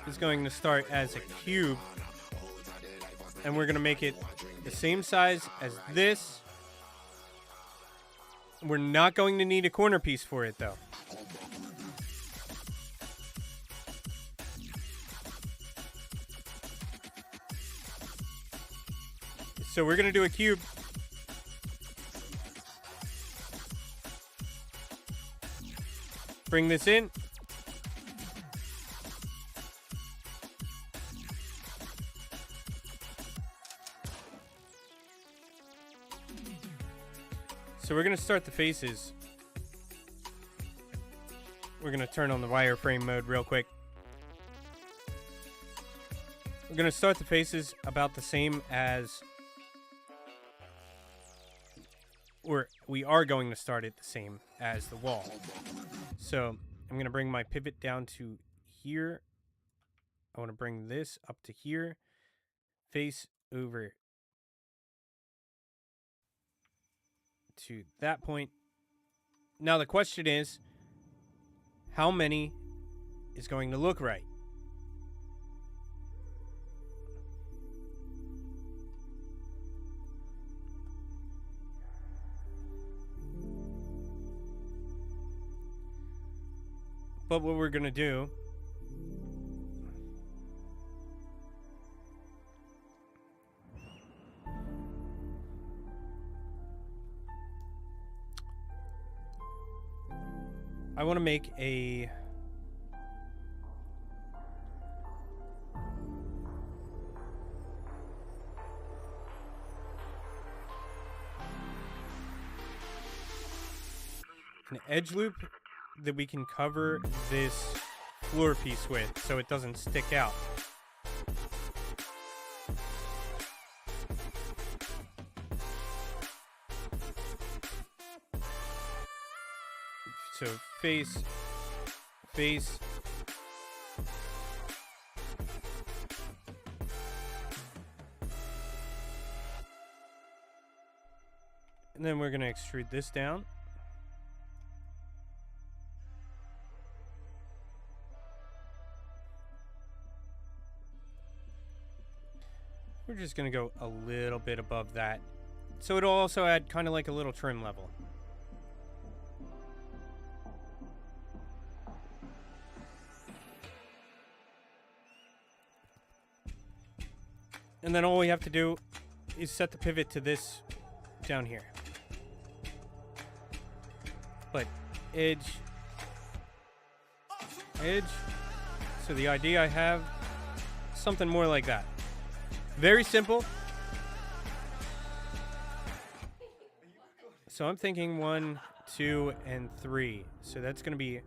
is going to start as a cube, and we're going to make it the same size as this. We're not going to need a corner piece for it, though. So we're going to do a cube. Bring this in. So we're going to start the faces. We're going to turn on the wireframe mode real quick. We're going to start the faces about the same as, or we are going to start it the same as the wall. So I'm going to bring my pivot down to here. I want to bring this up to here. Face over to that point. Now the question is, how many is going to look right? But what we're going to do I want to make an edge loop that we can cover this floor piece with so it doesn't stick out. So face, face, and then we're going to extrude this down. We're just going to go a little bit above that. So it'll also add kind of like a little trim level. And then all we have to do is set the pivot to this down here. But edge, edge. So the idea I have, something more like that. Very simple. So I'm thinking 1, 2, and 3. So that's going to be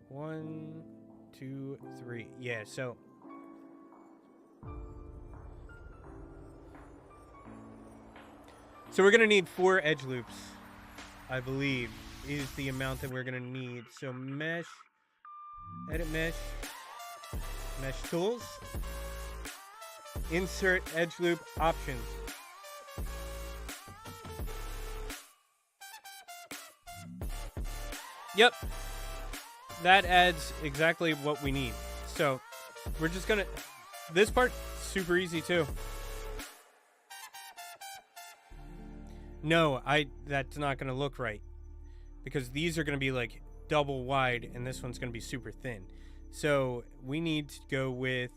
1, 2, 3. Yeah, so we're going to need 4 edge loops, I believe, is the amount that we're going to need. So mesh, edit mesh, mesh tools, insert edge loop options. Yep. That adds exactly what we need. So we're just gonna, this part, super easy too. No, that's not gonna look right, because these are gonna be like double wide and this one's gonna be super thin. So we need to go with,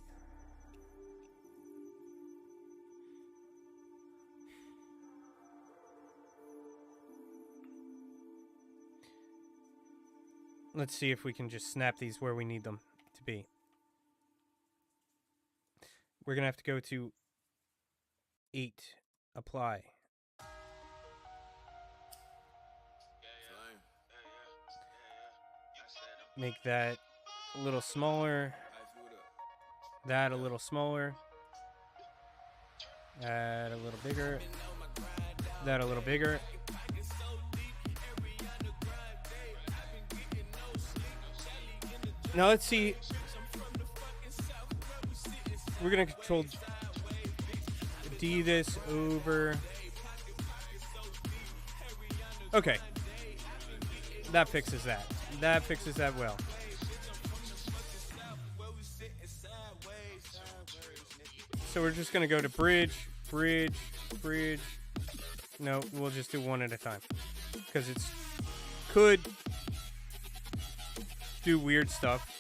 let's see if we can just snap these where we need them to be. We're going to have to go to 8, apply. Make that a little smaller. That a little smaller. That a little bigger. That a little bigger. Now let's see we're gonna control D this over. Okay. That fixes that. That fixes that well. So we're just gonna go to bridge, bridge, bridge. No, we'll just do one at a time. Because it's could do weird stuff.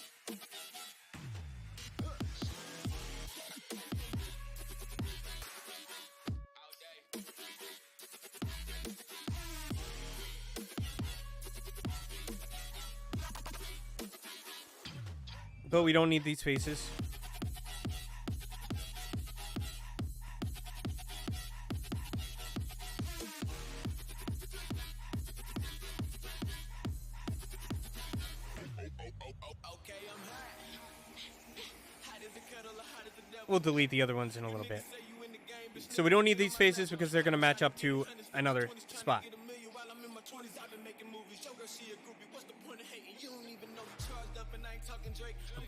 But we don't need these faces. We'll delete the other ones in a little bit. So we don't need these faces because they're going to match up to another spot.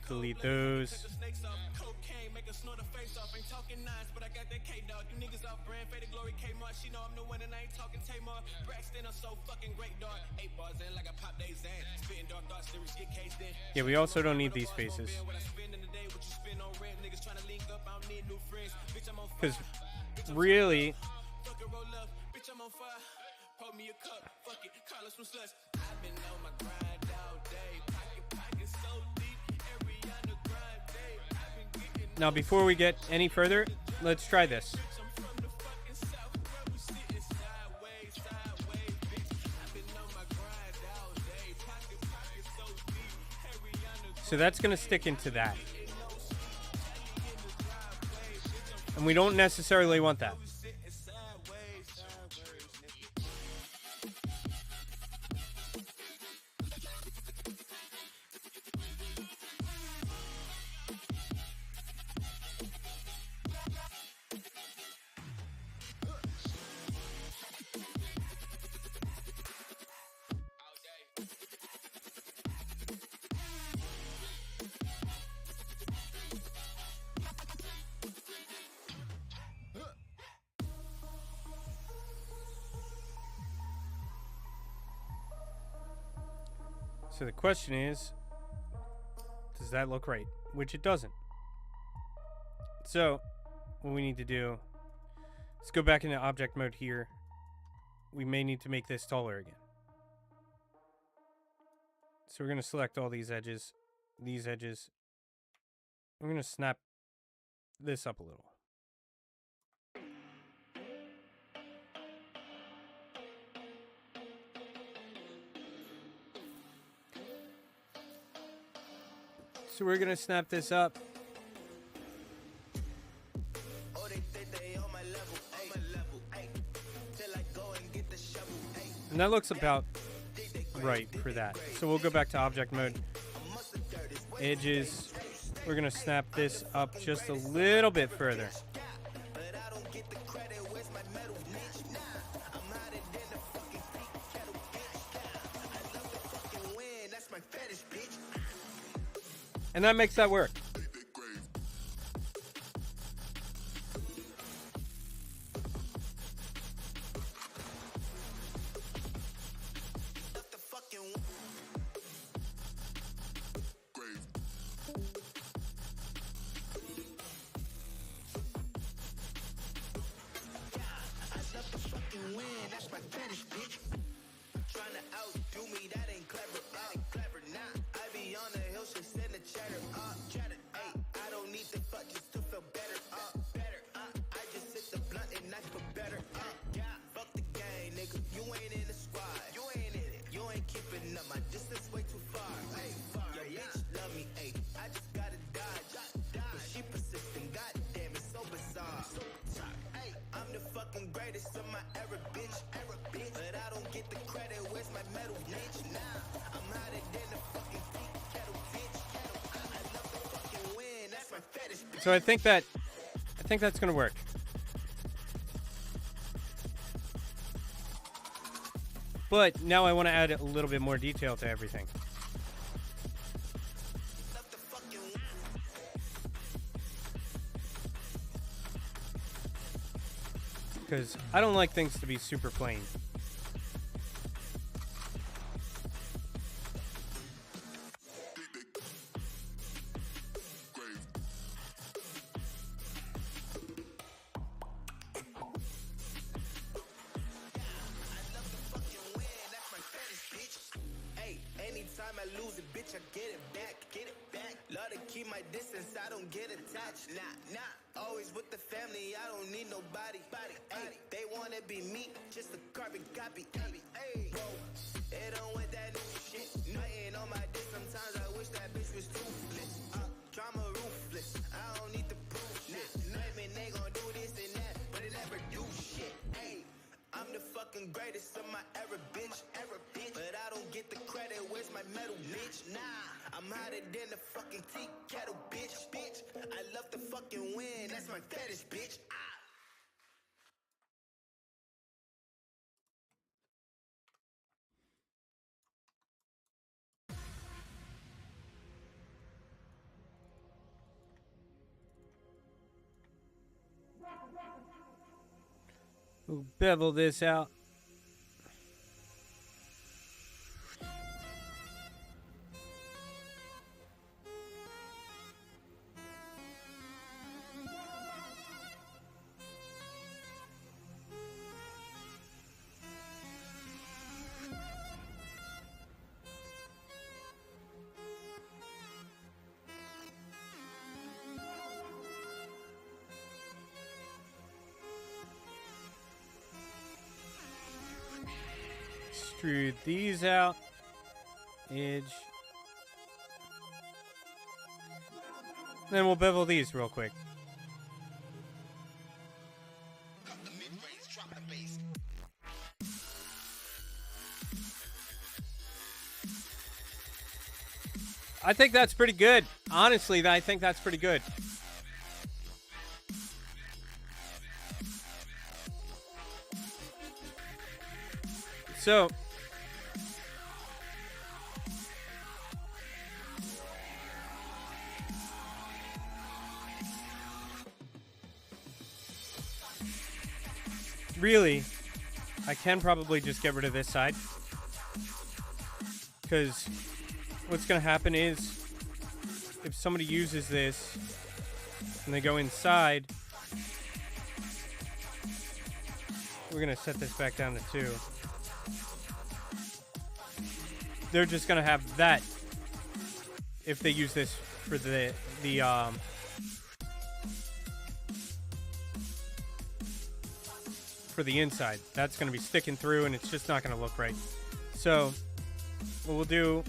Delete those. Yeah, we also don't need these faces. Because really, now before we get any further, let's try this. So that's going to stick into that. And we don't necessarily want that. So the question is, does that look right? Which it doesn't. So what we need to do is go back into object mode here. We may need to make this taller again. So we're going to select all these edges. We're going to snap this up a little. So we're going to snap this up. And that looks about right for that. So we'll go back to object mode. Edges. We're going to snap this up just a little bit further. And that makes that work. So I think that's going to work. But now I want to add a little bit more detail to everything. because I don't like things to be super plain. Anytime I lose a bitch, I get it back, Love to keep my distance, I don't get attached. Nah, always with the family, I don't need nobody. Ay, they wanna be me, just a carbon copy. Ay, bro, it don't want that new shit. Nothing on my dick, sometimes I wish that bitch was toothless. Drama ruthless, I don't need to prove shit. Women, they gon' do this and that, but it never do shit. Ay, I'm the fucking greatest of my era, bitch. But I don't get the credit, where's my medal, bitch? Nah, I'm hotter than the fucking tea kettle, bitch. I love to fucking win, that's my fetish, bitch. We'll bevel this out. Extrude these out. Edge. Then we'll bevel these real quick. I think that's pretty good. Honestly, I think that's pretty good. So, really, I can probably just get rid of this side, because what's going to happen is if somebody uses this and they go inside, we're going to set this back down to 2. They're just going to have that if they use this for the inside. That's going to be sticking through and it's just not going to look right. So what we'll do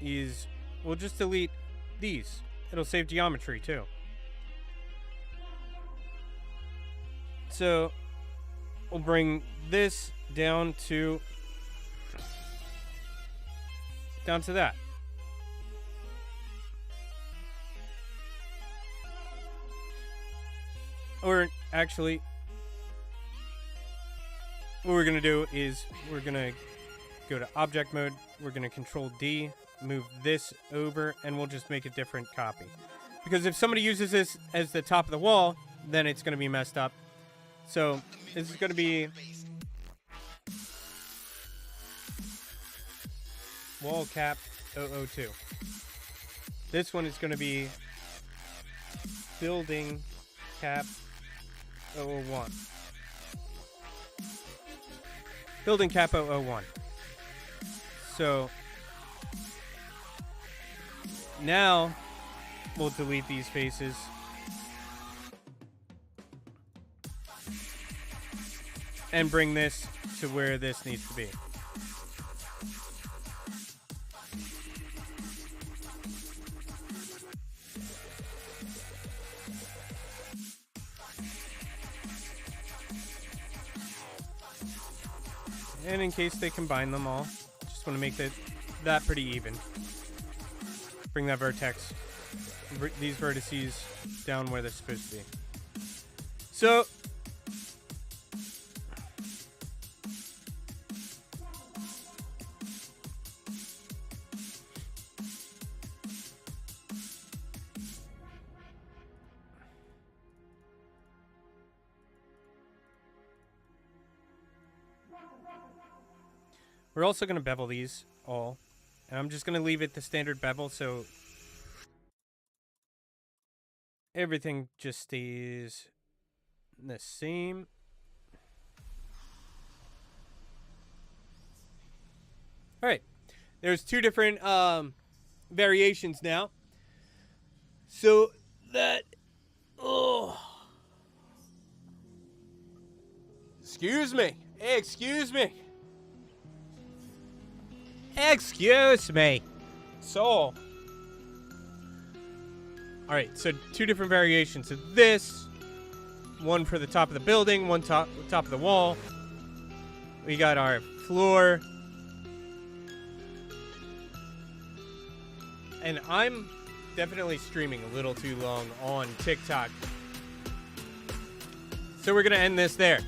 is we'll just delete these. It'll save geometry too. So we'll bring this down to that. Or actually, what we're going to do is we're going to go to object mode. We're going to control D, move this over, and we'll just make a different copy. Because if somebody uses this as the top of the wall, then it's going to be messed up. So this is going to be wall cap 002. This one is going to be building cap 001. Building cap 001. So now we'll delete these faces. And bring this to where this needs to be. And in case they combine them all, just want to make that pretty even. Bring that vertex, these vertices down where they're supposed to be. So We're also going to bevel these all. And I'm just going to leave it the standard bevel so everything just stays the same. All right. There's two different variations now. So that... Oh. Excuse me. Excuse me. Excuse me. So... Alright, so two different variations of this. One for the top of the building, one top of the wall. We got our floor. And I'm definitely streaming a little too long on TikTok. So we're going to end this there.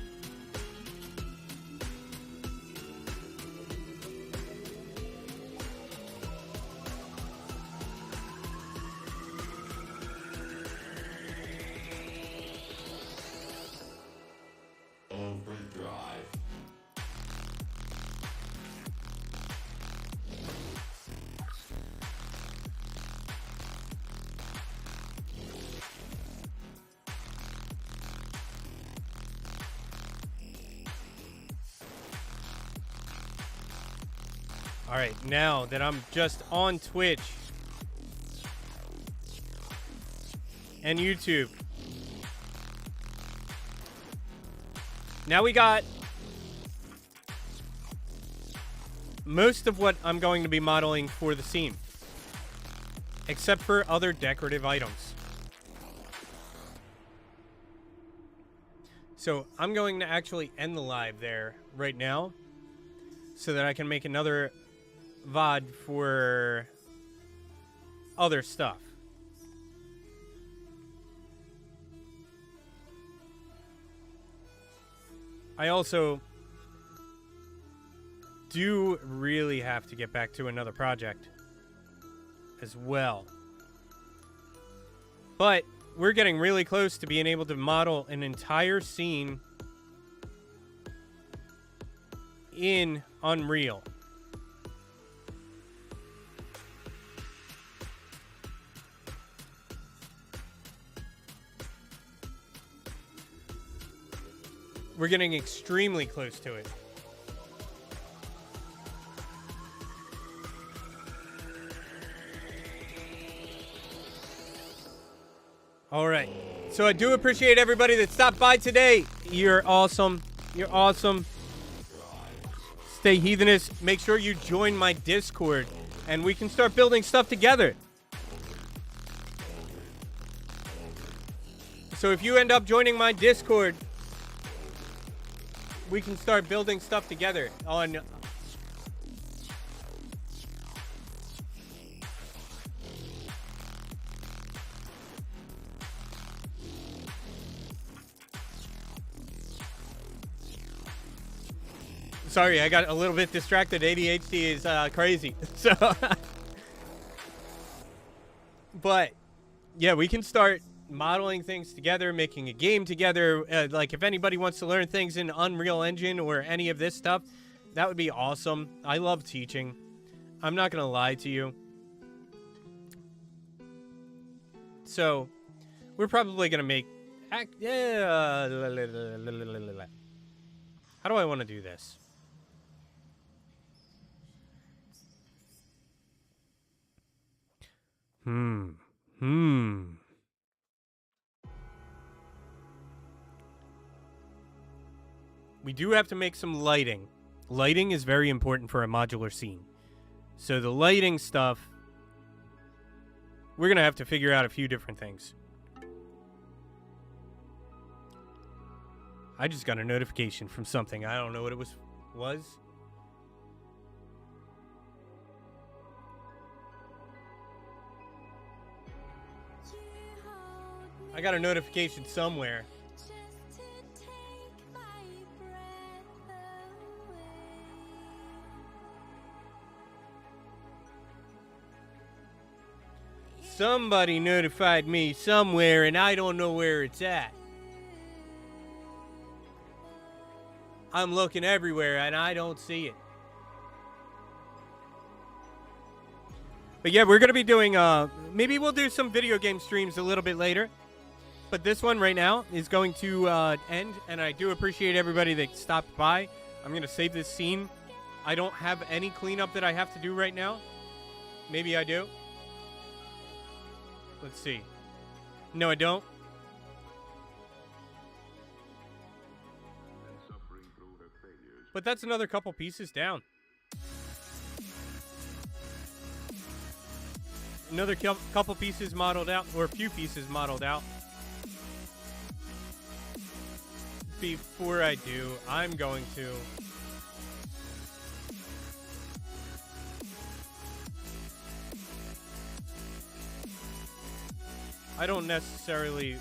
Alright, now that I'm just on Twitch and YouTube, now we got most of what I'm going to be modeling for the scene, except for other decorative items. So I'm going to actually end the live there right now so that I can make another VOD for other stuff. I also do really have to get back to another project as well. But we're getting really close to being able to model an entire scene in Unreal. We're getting extremely close to it. All right. So I do appreciate everybody that stopped by today. You're awesome. You're awesome. Stay heathenous. Make sure you join my Discord and we can start building stuff together. So if you end up joining my Discord, we can start building stuff together on... Sorry, I got a little bit distracted. ADHD is crazy. So, but yeah, we can start modeling things together, making a game together. Like if anybody wants to learn things in Unreal Engine or any of this stuff, that would be awesome. I love teaching. I'm not going to lie to you. So we're probably going to make... How do I want to do this? We do have to make some lighting. Lighting is very important for a modular scene. So the lighting stuff, we're going to have to figure out a few different things. I just got a notification from something. I don't know what it was. I got a notification somewhere. Somebody notified me somewhere and I don't know where it's at. I'm looking everywhere and I don't see it. But yeah, we're going to be doing, maybe we'll do some video game streams a little bit later. But this one right now is going to end, and I do appreciate everybody that stopped by. I'm going to save this scene. I don't have any cleanup that I have to do right now. Maybe I do. Let's see. No, I don't. But that's another couple pieces down. Another couple pieces modeled out, or a few pieces modeled out. Before I do, I'm going to I don't necessarily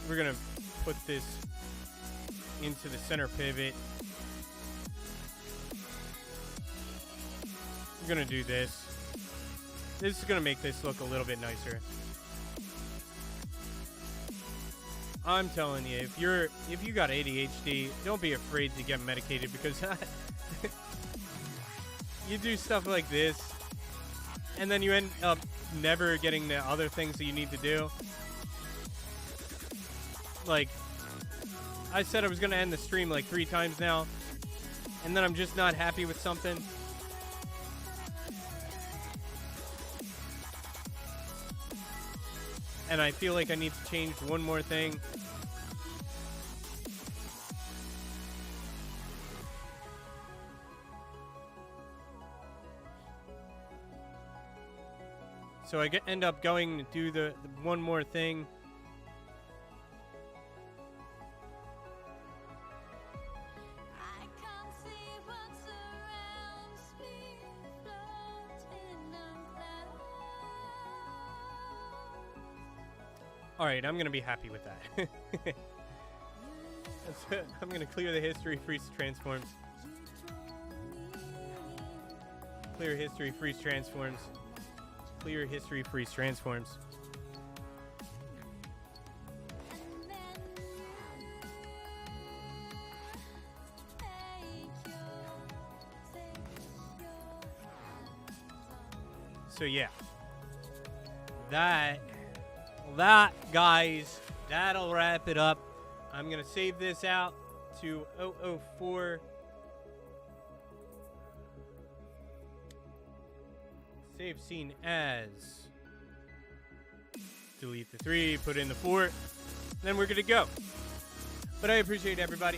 we're gonna put this into the center pivot. I'm gonna do this. This is gonna make this look a little bit nicer. I'm telling you, if you got ADHD, don't be afraid to get medicated, because you do stuff like this, and then you end up never getting the other things that you need to do. Like, I said I was gonna end the stream like 3 times now, and then I'm just not happy with something. And I feel like I need to change one more thing. So I end up going to do the one more thing. All right, I'm going to be happy with that. I'm going to clear the history, freeze transforms. Clear history, freeze transforms. Clear history, freeze transforms. So yeah. That, guys, that'll wrap it up. I'm going to save this out to 004. Save scene as. Delete the 3, put in the 4. Then we're good to go. But I appreciate everybody.